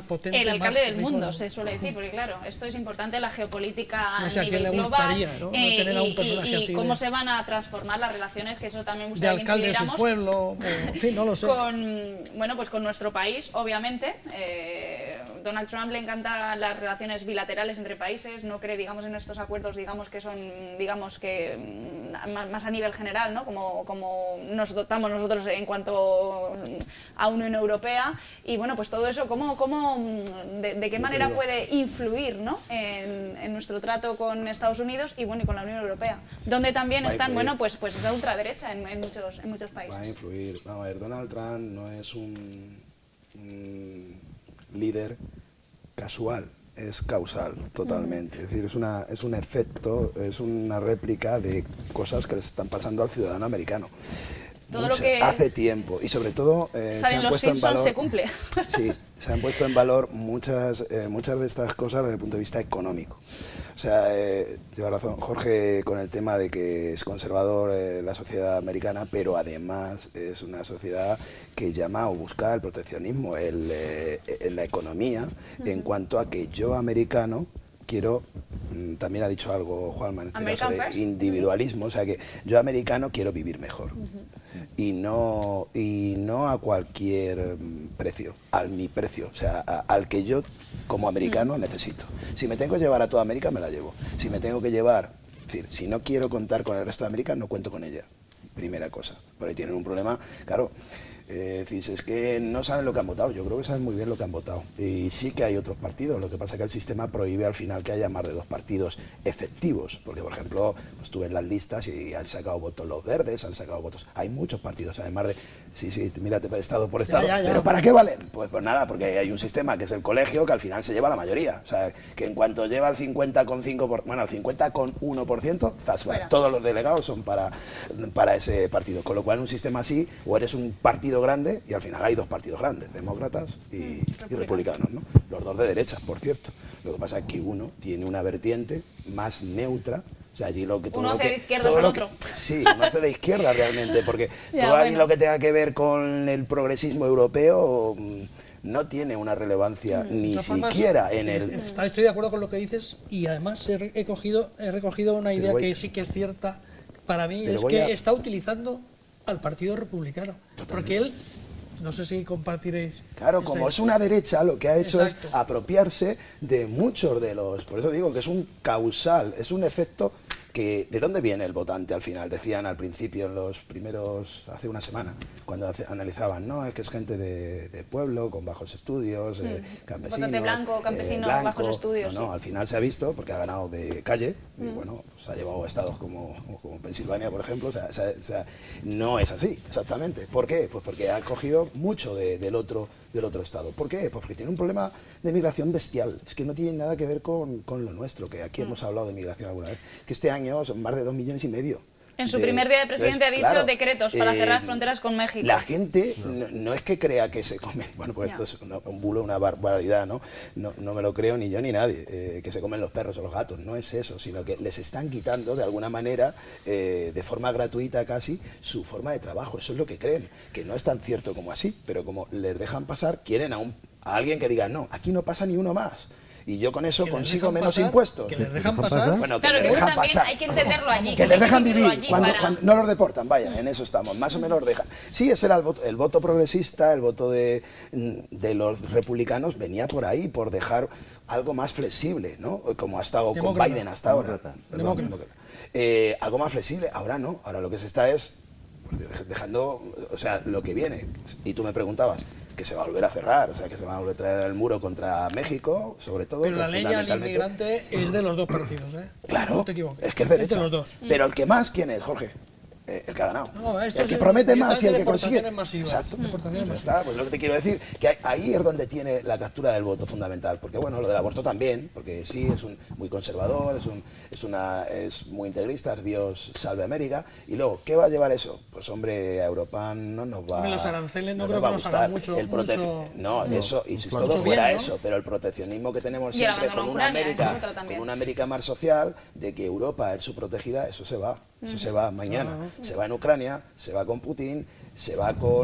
potente. El alcalde del mundo, se suele decir, porque claro, esto es importante, la geopolítica a nivel global, ¿no? Tener a un personaje así cómo se van a transformar las relaciones, que eso también me gustaría de alcalde de su pueblo, en fin, no lo sé. Con nuestro país, obviamente. Donald Trump le encantan las relaciones bilaterales entre países, no cree, digamos, en estos acuerdos, digamos, que son, digamos, que más a nivel general, ¿no? Como nos dotamos nosotros en cuanto a Unión Europea, y bueno, pues todo eso, de qué manera puede influir, ¿no? en nuestro trato con Estados Unidos y bueno, y con la Unión Europea, donde también están, bueno, pues esa ultraderecha en muchos países. Va a influir. Vamos a ver, Donald Trump no es un líder casual, es causal totalmente, es decir, es un efecto, es una réplica de cosas que les están pasando al ciudadano americano. Todo lo que hace tiempo, y sobre todo se han puesto en valor, se cumple. Sí, se han puesto en valor muchas de estas cosas desde el punto de vista económico. O sea, lleva razón Jorge con el tema de que es conservador la sociedad americana, pero además es una sociedad que llama o busca el proteccionismo en la economía, en cuanto a que yo americano quiero, también ha dicho algo Juanma en este caso, de individualismo, o sea que yo americano quiero vivir mejor, y no a cualquier precio, a mi precio, o sea, al que yo como americano necesito. Si me tengo que llevar a toda América, me la llevo. Si me tengo que llevar, es decir, si no quiero contar con el resto de América, no cuento con ella. Primera cosa, por ahí tienen un problema, claro. Es que no saben lo que han votado, yo creo que saben muy bien lo que han votado, y sí que hay otros partidos, lo que pasa es que el sistema prohíbe al final que haya más de 2 partidos efectivos, porque por ejemplo, pues tú ves las listas y han sacado votos los verdes, han sacado votos, hay muchos partidos, además de, sí, mírate estado por estado, pero ¿para qué valen? Pues nada, porque hay un sistema que es el colegio que al final se lleva la mayoría, o sea, que en cuanto lleva al 50,5%, bueno, al 50,1%, todos los delegados son para ese partido, con lo cual en un sistema así, o eres un partido grande, y al final hay 2 partidos grandes, demócratas y republicanos, ¿no? Los 2 de derecha, por cierto. Lo que pasa es que uno tiene una vertiente más neutra, o sea, allí lo que... Uno hace de izquierda al otro. Sí, uno hace de izquierda realmente, porque todo allí lo que tenga que ver con el progresismo europeo no tiene una relevancia ni siquiera en el... Estoy de acuerdo con lo que dices, y además he recogido una idea que sí que es cierta para mí, es que está utilizando al Partido Republicano, porque él, no sé si compartiréis... Claro, como es una derecha, lo que ha hecho es apropiarse de muchos de los... Por eso digo que es un causal, es un efecto que... ¿De dónde viene el votante al final? Decían al principio, en los primeros... hace una semana, cuando analizaban, no, es que es gente de pueblo, con bajos estudios, campesinos... Votante blanco, campesino, bajos estudios. No, al final se ha visto, porque ha ganado de calle, y bueno, se ha llevado a estados como Pensilvania, por ejemplo, o sea, no es así, exactamente. ¿Por qué? Pues porque ha cogido mucho del otro estado. ¿Por qué? Pues porque tiene un problema de migración bestial. Es que no tiene nada que ver con lo nuestro, que aquí hemos hablado de migración alguna vez. Que este año son más de 2,5 millones. En su primer día de presidente ha dicho decretos para cerrar fronteras con México. La gente no es que crea que se comen, bueno, pues esto es un bulo, una barbaridad, ¿no? No me lo creo ni yo ni nadie, que se comen los perros o los gatos, no es eso, sino que les están quitando de alguna manera, de forma gratuita casi, su forma de trabajo, eso es lo que creen, que no es tan cierto como así, pero como les dejan pasar, quieren a alguien que diga, no, aquí no pasa ni uno más. Y yo con eso consigo menos impuestos. ¿Que les dejan pasar? Bueno, claro, que les dejan también pasar. Hay que entenderlo allí. Que les dejan vivir, cuando no los deportan, vaya, en eso estamos, más o menos los dejan. Sí, ese era el voto progresista, el voto de los republicanos venía por ahí, por dejar algo más flexible, ¿no? Como ha estado con Biden hasta ahora. Algo más flexible, ahora no, ahora lo que se está es dejando, o sea, lo que viene. Y tú me preguntabas, que se va a volver a cerrar, o sea, que se va a volver a traer el muro contra México, sobre todo. Pero la ley al inmigrante es de los dos partidos, ¿eh? Claro, no te equivoques. Es que es derecha. Es de los dos. Pero el que más, ¿quién es, Jorge? El que ha ganado. No, el que promete más y el que consigue. Exacto. Está, pues lo que te quiero decir, que ahí es donde tiene la captura del voto fundamental, porque bueno, lo del aborto también, porque sí, es muy conservador, es muy integrista, Dios salve América, y luego, ¿qué va a llevar eso? Pues hombre, a Europa no nos va a los aranceles no creo nos va que a nos gustar. hagan mucho. Eso, y si claro. todo fuera bien, ¿no? eso, pero el proteccionismo que tenemos siempre con una América más social, de que Europa es su protegida, eso se va. Eso se va mañana, se va en Ucrania, se va con Putin, se va con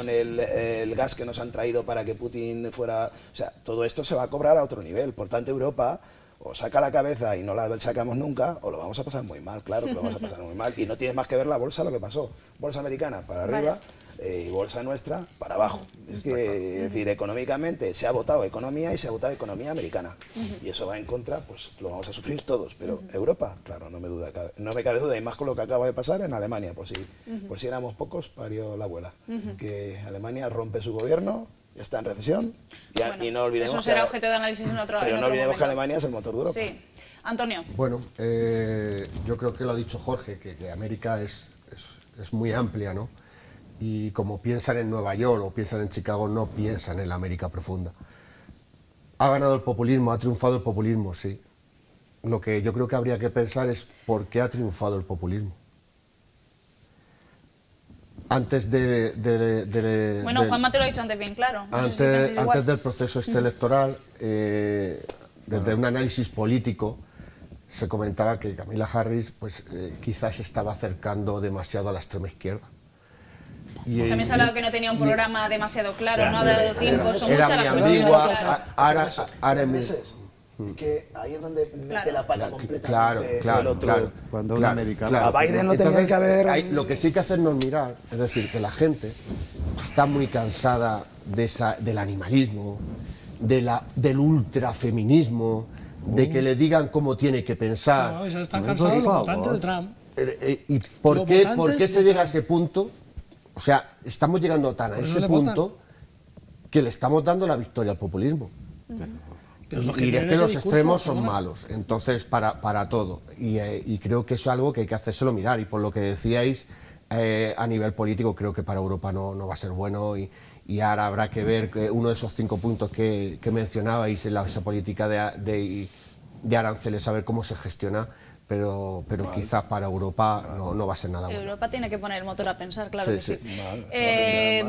el gas que nos han traído para que Putin fuera... O sea, todo esto se va a cobrar a otro nivel. Por tanto, Europa o saca la cabeza y no la sacamos nunca, o lo vamos a pasar muy mal, claro que lo vamos a pasar muy mal. Y no tienes más que ver la bolsa, lo que pasó. Bolsa americana para arriba y bolsa nuestra para abajo. Es que, es decir, económicamente se ha votado economía y se ha votado economía americana. Y eso va en contra, pues lo vamos a sufrir todos. Pero Europa, claro, no me cabe duda. Y más con lo que acaba de pasar en Alemania. Por si éramos pocos, parió la abuela. Que Alemania rompe su gobierno, ya está en recesión. Y no olvidemos eso será objeto de análisis en otro Pero no olvidemos que Alemania es el motor de Europa. Sí. Antonio. Bueno, yo creo que lo ha dicho Jorge, que América es muy amplia, ¿no? Y como piensan en Nueva York o piensan en Chicago, no piensan en la América profunda. Ha ganado el populismo, ha triunfado el populismo, sí. Lo que yo creo que habría que pensar es por qué ha triunfado el populismo. Antes Bueno, Juanma te lo ha dicho antes bien claro. No antes del proceso electoral, desde un análisis político, se comentaba que Kamala Harris pues, quizás se estaba acercando demasiado a la extrema izquierda. También se ha hablado que no tenía un programa demasiado claro, no ha dado tiempo, son muchas las cuestiones. Ahora meses. Que ahí es donde mete la pata completamente el otro. Cuando un americano. A Biden no tenía que haber... Lo que sí que hacernos mirar, es decir, que la gente está muy cansada del animalismo, del ultrafeminismo, de que le digan cómo tiene que pensar. No, eso están cansados los votantes de Trump. ¿Y por qué se llega a ese punto? O sea, estamos llegando tan a ese punto que le estamos dando la victoria al populismo. Y es que los extremos son malos, entonces para todo. Y creo que eso es algo que hay que hacérselo mirar. Y por lo que decíais, a nivel político creo que para Europa no va a ser bueno. Y ahora habrá que ver uno de esos 5 puntos que mencionabais en esa política de aranceles, a ver cómo se gestiona. Pero quizás para Europa no va a ser nada bueno. Europa tiene que poner el motor a pensar, claro que sí.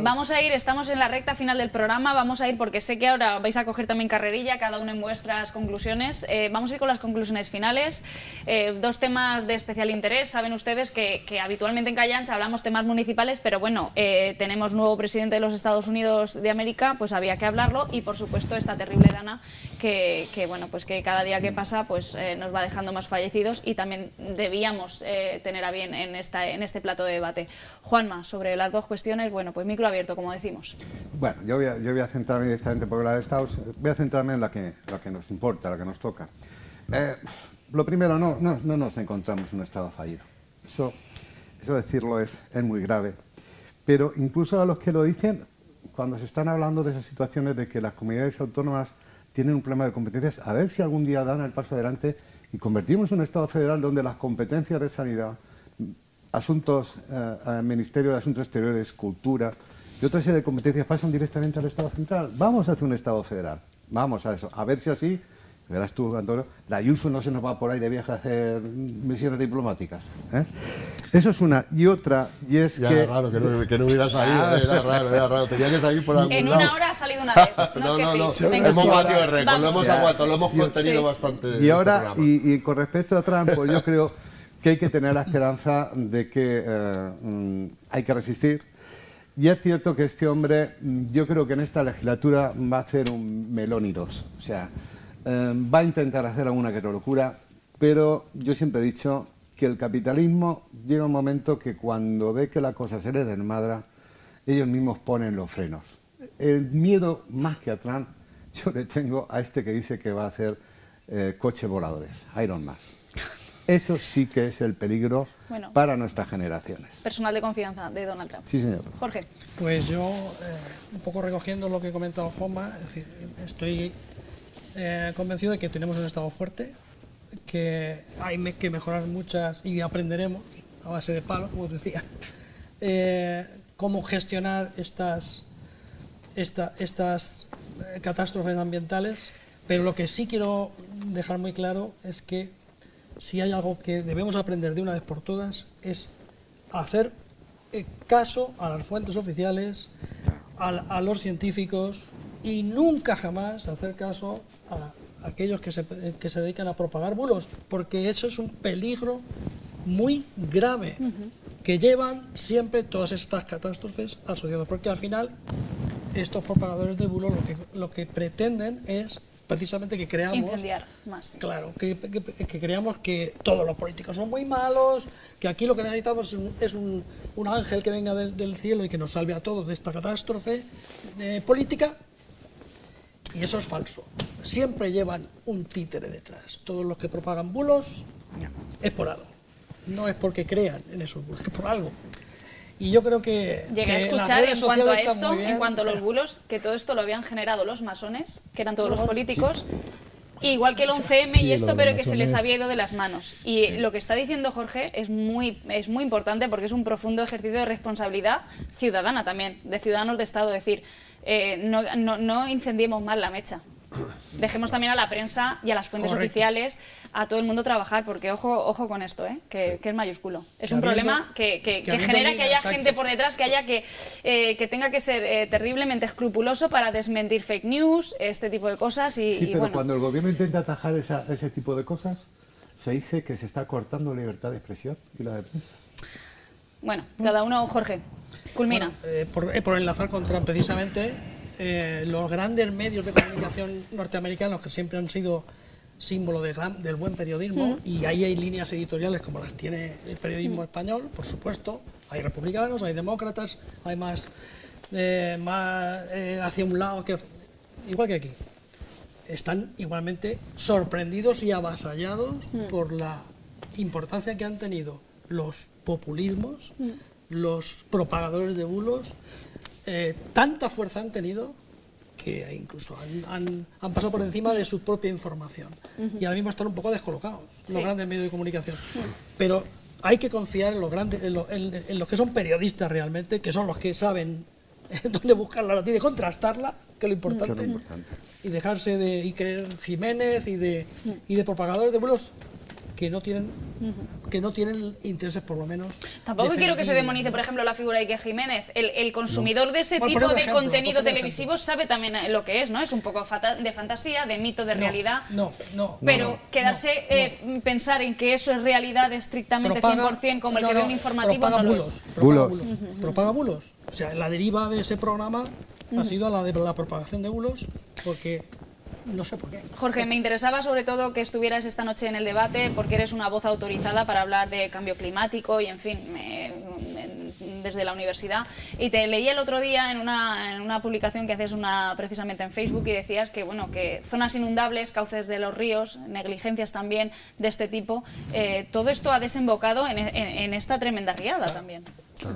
Vamos a ir, estamos en la recta final del programa, vamos a ir porque sé que ahora vais a coger también carrerilla, cada uno en vuestras conclusiones. Vamos a ir con las conclusiones finales. 2 temas de especial interés. Saben ustedes que habitualmente en Callancha hablamos temas municipales, pero bueno, tenemos nuevo presidente de los Estados Unidos de América, pues había que hablarlo. Y por supuesto esta terrible dana que bueno, pues que cada día que pasa pues nos va dejando más fallecidos. Y también debíamos tener a bien en este plato de debate. Juanma, sobre las 2 cuestiones, bueno, pues micro abierto, como decimos. Bueno, yo voy a centrarme directamente, porque la de Estados, voy a centrarme en la que nos importa, la que nos toca. Lo primero, no nos encontramos en un Estado fallido. Eso decirlo es muy grave. Pero incluso a los que lo dicen, cuando se están hablando de esas situaciones de que las comunidades autónomas tienen un problema de competencias, a ver si algún día dan el paso adelante y convertimos un Estado federal donde las competencias de sanidad, asuntos, Ministerio de Asuntos Exteriores, Cultura y otra serie de competencias pasan directamente al Estado central. Vamos a hacer un Estado federal, vamos a eso, a ver si así, verás tú, Antonio, la Ayuso no se nos va por ahí de viaje a hacer misiones diplomáticas. Eso es una. Y otra, y es ya que... Era raro que no hubiera salido, era raro, tenía que salir por algún lado. En una hora ha salido una vez, no hemos batido el récord, lo hemos aguantado, lo hemos contenido bastante. Y ahora, y con respecto a Trump, pues yo creo que hay que tener la esperanza de que hay que resistir. Y es cierto que este hombre, yo creo que en esta legislatura va a hacer un melón y 2. O sea, va a intentar hacer alguna que otra locura, pero yo siempre he dicho que el capitalismo llega un momento que cuando ve que la cosa se les desmadra, ellos mismos ponen los frenos. El miedo, más que a Trump, yo le tengo a este que dice que va a hacer coches voladores, Iron Man. Eso sí que es el peligro para nuestras generaciones. Personal de confianza de Donald Trump. Sí, señor. Jorge. Pues yo, un poco recogiendo lo que ha comentado Juanma, es decir, estoy convencido de que tenemos un Estado fuerte, que hay que mejorar muchas y aprenderemos a base de palos, como decía, cómo gestionar estas catástrofes ambientales, pero lo que sí quiero dejar muy claro es que si hay algo que debemos aprender de una vez por todas es hacer caso a las fuentes oficiales, a los científicos y nunca jamás hacer caso a aquellos que se dedican a propagar bulos, porque eso es un peligro muy grave que llevan siempre todas estas catástrofes asociadas, porque al final estos propagadores de bulos lo que pretenden es precisamente que creamos... Incendiar más. Claro, que creamos que todos los políticos son muy malos, que aquí lo que necesitamos es un ángel que venga del cielo y que nos salve a todos de esta catástrofe política, y eso es falso. Siempre llevan un títere detrás. Todos los que propagan bulos es por algo. No es porque crean en esos bulos, es por algo. Y yo creo que... Llegué a escuchar en cuanto a esto, en cuanto a los bulos, que todo esto lo habían generado los masones, que eran todos los políticos, igual que el 11M y esto, pero que se les había ido de las manos. Y lo que está diciendo Jorge es muy importante, porque es un profundo ejercicio de responsabilidad ciudadana también, de ciudadanos de Estado, decir, no incendiemos más la mecha. Dejemos también a la prensa y a las fuentes oficiales, a todo el mundo trabajar, porque ojo con esto, que es mayúsculo. Es un problema que genera que haya gente por detrás, que tenga que ser terriblemente escrupuloso para desmentir fake news, este tipo de cosas. Pero cuando el gobierno intenta atajar ese tipo de cosas, se dice que se está cortando la libertad de expresión y la de prensa. Bueno, cada uno, Jorge, culmina. Bueno, por enlazar con Trump, precisamente... los grandes medios de comunicación norteamericanos, que siempre han sido símbolo del buen periodismo, y ahí hay líneas editoriales como las tiene el periodismo español, por supuesto, hay republicanos, hay demócratas, hay más hacia un lado, igual que aquí. Están igualmente sorprendidos y avasallados por la importancia que han tenido los populismos, los propagadores de bulos. Tanta fuerza han tenido que incluso han pasado por encima de su propia información y ahora mismo están un poco descolocados los grandes medios de comunicación. Pero hay que confiar en los que son periodistas realmente, que son los que saben dónde buscar la noticia y contrastarla, que es lo importante, y dejarse de creer Jiménez y de propagadores de bulos que no tienen intereses, por lo menos. Tampoco quiero que se demonice, por ejemplo, la figura de Iker Jiménez. El consumidor de ese tipo de contenido televisivo sabe también lo que es, ¿no? Es un poco de fantasía, de mito, de realidad. Pero quedarse, pensar en que eso es realidad estrictamente 100%, como el que ve un informativo, no lo es. Propaga bulos. O sea, la deriva de ese programa ha sido la de la propagación de bulos, porque... no sé por qué. Jorge, me interesaba sobre todo que estuvieras esta noche en el debate, porque eres una voz autorizada para hablar de cambio climático y, en fin, desde la universidad. Y te leí el otro día en una publicación que haces precisamente en Facebook, y decías que, bueno, que zonas inundables, cauces de los ríos, negligencias también de este tipo, todo esto ha desembocado en esta tremenda riada también.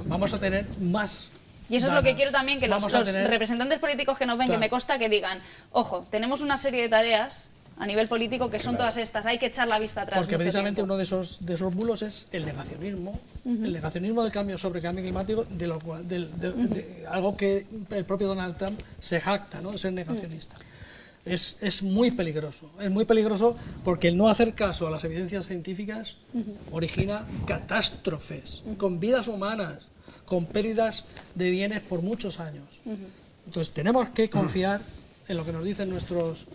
Vamos a tener más... Y eso es lo que quiero también, que los representantes políticos que nos ven, que me consta, que digan, ojo, tenemos una serie de tareas a nivel político que son todas estas, hay que echar la vista atrás. Porque precisamente uno de esos bulos es el negacionismo, el negacionismo del cambio climático, de algo que el propio Donald Trump se jacta, ¿no?, de ser negacionista. Es muy peligroso porque el no hacer caso a las evidencias científicas origina catástrofes con vidas humanas, con pérdidas de bienes por muchos años. Entonces tenemos que confiar en lo que nos dicen nuestros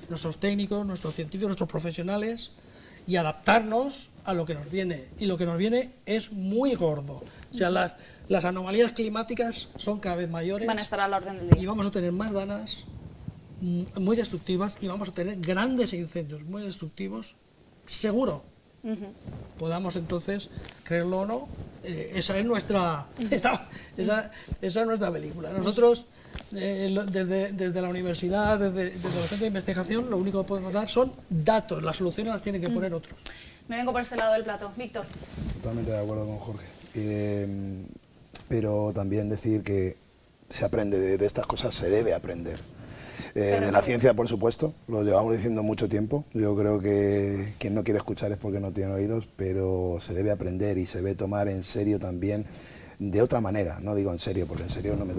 técnicos, nuestros científicos, nuestros profesionales, y adaptarnos a lo que nos viene. Y lo que nos viene es muy gordo. O sea, las anomalías climáticas son cada vez mayores. Van a estar a la orden del día. Y vamos a tener más danas muy destructivas, y vamos a tener grandes incendios muy destructivos, seguro. Podamos entonces creerlo o no, esa es nuestra película. Nosotros desde la universidad, desde los centros de investigación, lo único que podemos dar son datos, las soluciones las tienen que poner otros. Me vengo por este lado del plato. Víctor. Totalmente de acuerdo con Jorge. Pero también decir que se aprende de estas cosas, se debe aprender. De la ciencia, por supuesto, lo llevamos diciendo mucho tiempo. Yo creo que quien no quiere escuchar es porque no tiene oídos, pero se debe aprender y se debe tomar en serio también de otra manera. No digo en serio, porque en serio no me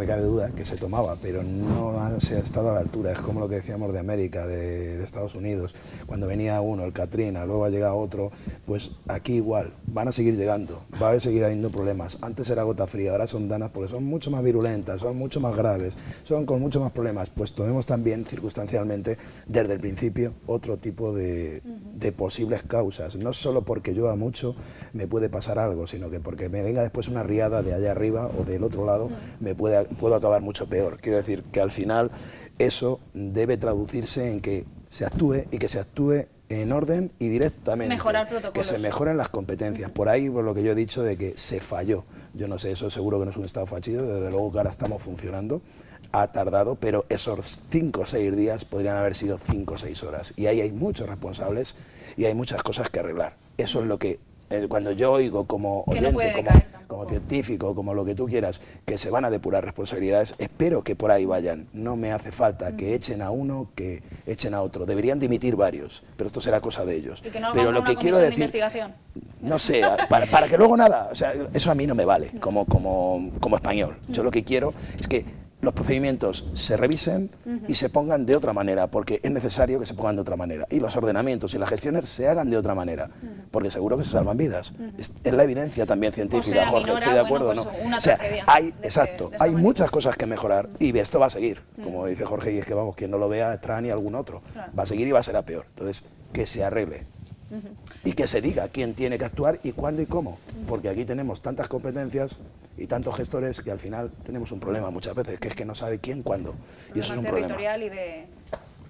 cabe duda que se tomaba, pero no se ha estado a la altura. Es como lo que decíamos de América, de Estados Unidos. Cuando venía uno, el Katrina, luego ha llegado otro, pues aquí igual, van a seguir llegando, va a seguir habiendo problemas. Antes era gota fría, ahora son danas porque son mucho más virulentas, son mucho más graves, son con mucho más problemas. Pues tomemos también circunstancialmente, desde el principio, otro tipo de posibles causas. No solo porque llueva mucho me puede pasar algo, sino que porque me venga después una riada de allá arriba o del otro lado, puedo acabar mucho peor. Quiero decir que al final eso debe traducirse en que se actúe y que se actúe en orden y directamente. Mejorar protocolos. Que se mejoren las competencias. Por ahí, por lo que yo he dicho de que se falló. Yo no sé, eso seguro que no es un estado fallido, desde luego que ahora estamos funcionando. Ha tardado, pero esos 5 o 6 días podrían haber sido 5 o 6 horas. Y ahí hay muchos responsables y hay muchas cosas que arreglar. Eso es lo que, cuando yo oigo como oyente, como científico, como lo que tú quieras, que se van a depurar responsabilidades, espero que por ahí vayan. No me hace falta que echen a uno, que echen a otro. Deberían dimitir varios, pero esto será cosa de ellos. Y que no pero hagan lo una que quiero comisión de decir, investigación. no sé, para que luego nada, o sea, eso a mí no me vale como español. Yo lo que quiero es que los procedimientos se revisen y se pongan de otra manera, porque es necesario que se pongan de otra manera. Y los ordenamientos y las gestiones se hagan de otra manera, porque seguro que se salvan vidas. Es la evidencia también científica, Jorge, estoy de acuerdo, ¿no? Una o sea, hay hay muchas cosas que mejorar y esto va a seguir, como dice Jorge, y es que vamos, quien no lo vea, Trani y algún otro, va a seguir y va a ser a peor. Entonces, que se arregle. Y que se diga quién tiene que actuar y cuándo y cómo, porque aquí tenemos tantas competencias y tantos gestores que al final tenemos un problema muchas veces, que es que no sabe quién, cuándo, y eso es un problema. Territorial y de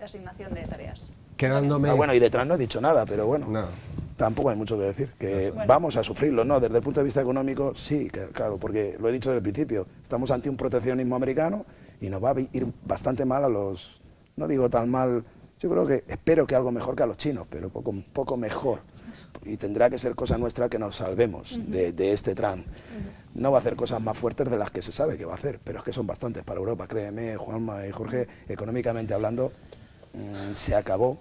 asignación de tareas. Quedándome... bueno, y detrás no he dicho nada, pero bueno, tampoco hay mucho que decir, que vamos a sufrirlo, ¿no? Desde el punto de vista económico, sí, claro, porque lo he dicho desde el principio, estamos ante un proteccionismo americano y nos va a ir bastante mal a los, no digo tan mal, yo creo que, espero que algo mejor que a los chinos, pero poco mejor. Y tendrá que ser cosa nuestra que nos salvemos de este Trump. No va a hacer cosas más fuertes de las que se sabe que va a hacer, pero es que son bastantes para Europa, créeme, Juanma y Jorge, económicamente hablando, se acabó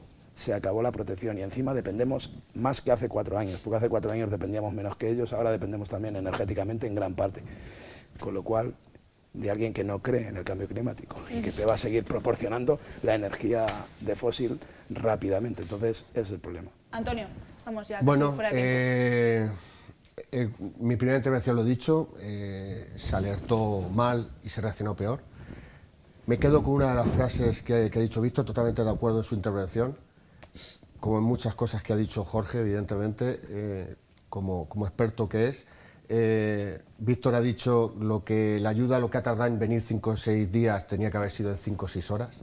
la protección y encima dependemos más que hace 4 años, porque hace 4 años dependíamos menos que ellos, ahora dependemos también energéticamente en gran parte. Con lo cual, de alguien que no cree en el cambio climático y que te va a seguir proporcionando la energía de fósil rápidamente. Entonces, ese es el problema. Antonio, estamos ya casi fuera de tiempo. Mi primera intervención lo he dicho, se alertó mal y se reaccionó peor. Me quedo con una de las frases que ha dicho Víctor, totalmente de acuerdo en su intervención, como en muchas cosas que ha dicho Jorge, evidentemente, como experto que es. Víctor ha dicho la ayuda, lo que ha tardado en venir 5 o 6 días, tenía que haber sido en 5 o 6 horas.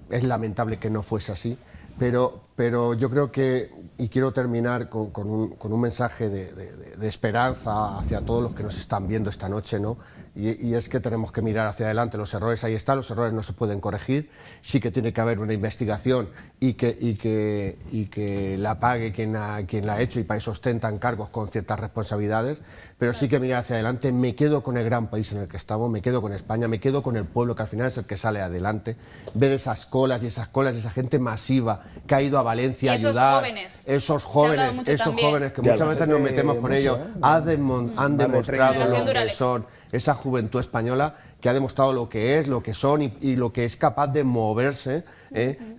Es lamentable que no fuese así, pero yo creo que, y quiero terminar con un mensaje de esperanza hacia todos los que nos están viendo esta noche, ¿no? Y es que tenemos que mirar hacia adelante. Los errores ahí están, los errores no se pueden corregir, sí que tiene que haber una investigación y que la pague quien la ha hecho, y para eso ostentan cargos con ciertas responsabilidades, pero sí que mirar hacia adelante. Me quedo con el gran país en el que estamos, me quedo con España, me quedo con el pueblo, que al final es el que sale adelante. Ver esas colas y esa gente masiva que ha ido a Valencia a ayudar, esos jóvenes que muchas veces nos metemos con ellos, han demostrado lo que son. Esa juventud española que ha demostrado lo que es, lo que son y lo que es capaz de moverse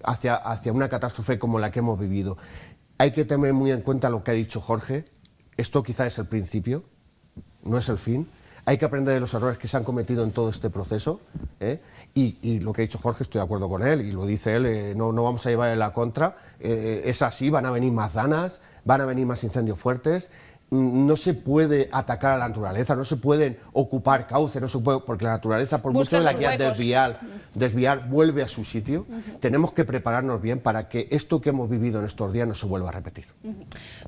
hacia una catástrofe como la que hemos vivido. Hay que tener muy en cuenta lo que ha dicho Jorge. Esto quizá es el principio, no es el fin. Hay que aprender de los errores que se han cometido en todo este proceso. Y lo que ha dicho Jorge, estoy de acuerdo con él, y lo dice él, no vamos a llevarle la contra. Es así, van a venir más danas, van a venir más incendios fuertes. no se puede atacar a la naturaleza, no se pueden ocupar cauces, no se puede, porque la naturaleza, por mucho que la quiera desviar, vuelve a su sitio. Tenemos que prepararnos bien para que esto que hemos vivido en estos días no se vuelva a repetir.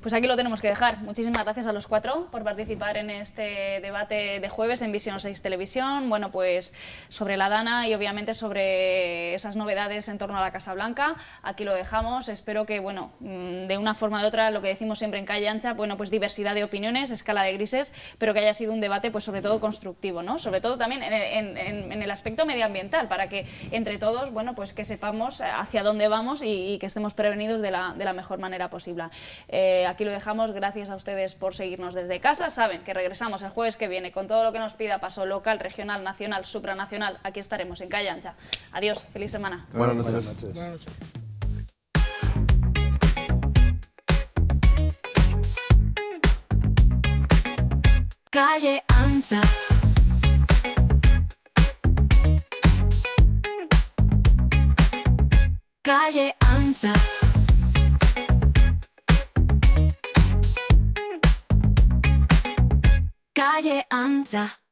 Pues aquí lo tenemos que dejar. Muchísimas gracias a los cuatro por participar en este debate de jueves en Visión 6 Televisión. Bueno, pues sobre la Dana y obviamente sobre esas novedades en torno a la Casa Blanca. Aquí lo dejamos. Espero que, bueno, de una forma o de otra, lo que decimos siempre en Calle Ancha, bueno, pues diversidad de opiniones, escala de grises, pero que haya sido un debate, pues sobre todo constructivo, ¿no? Sobre todo también en el aspecto medioambiental, para que entre todos, bueno, pues que sepamos hacia dónde vamos y que estemos prevenidos de la mejor manera posible. Aquí lo dejamos. Gracias a ustedes por seguirnos desde casa. Saben que regresamos el jueves que viene con todo lo que nos pida paso local, regional, nacional, supranacional. Aquí estaremos en Calle Ancha. Adiós, feliz semana. Buenas noches. Buenas noches. Calle Ancha. Calle Ancha. Calle Ancha.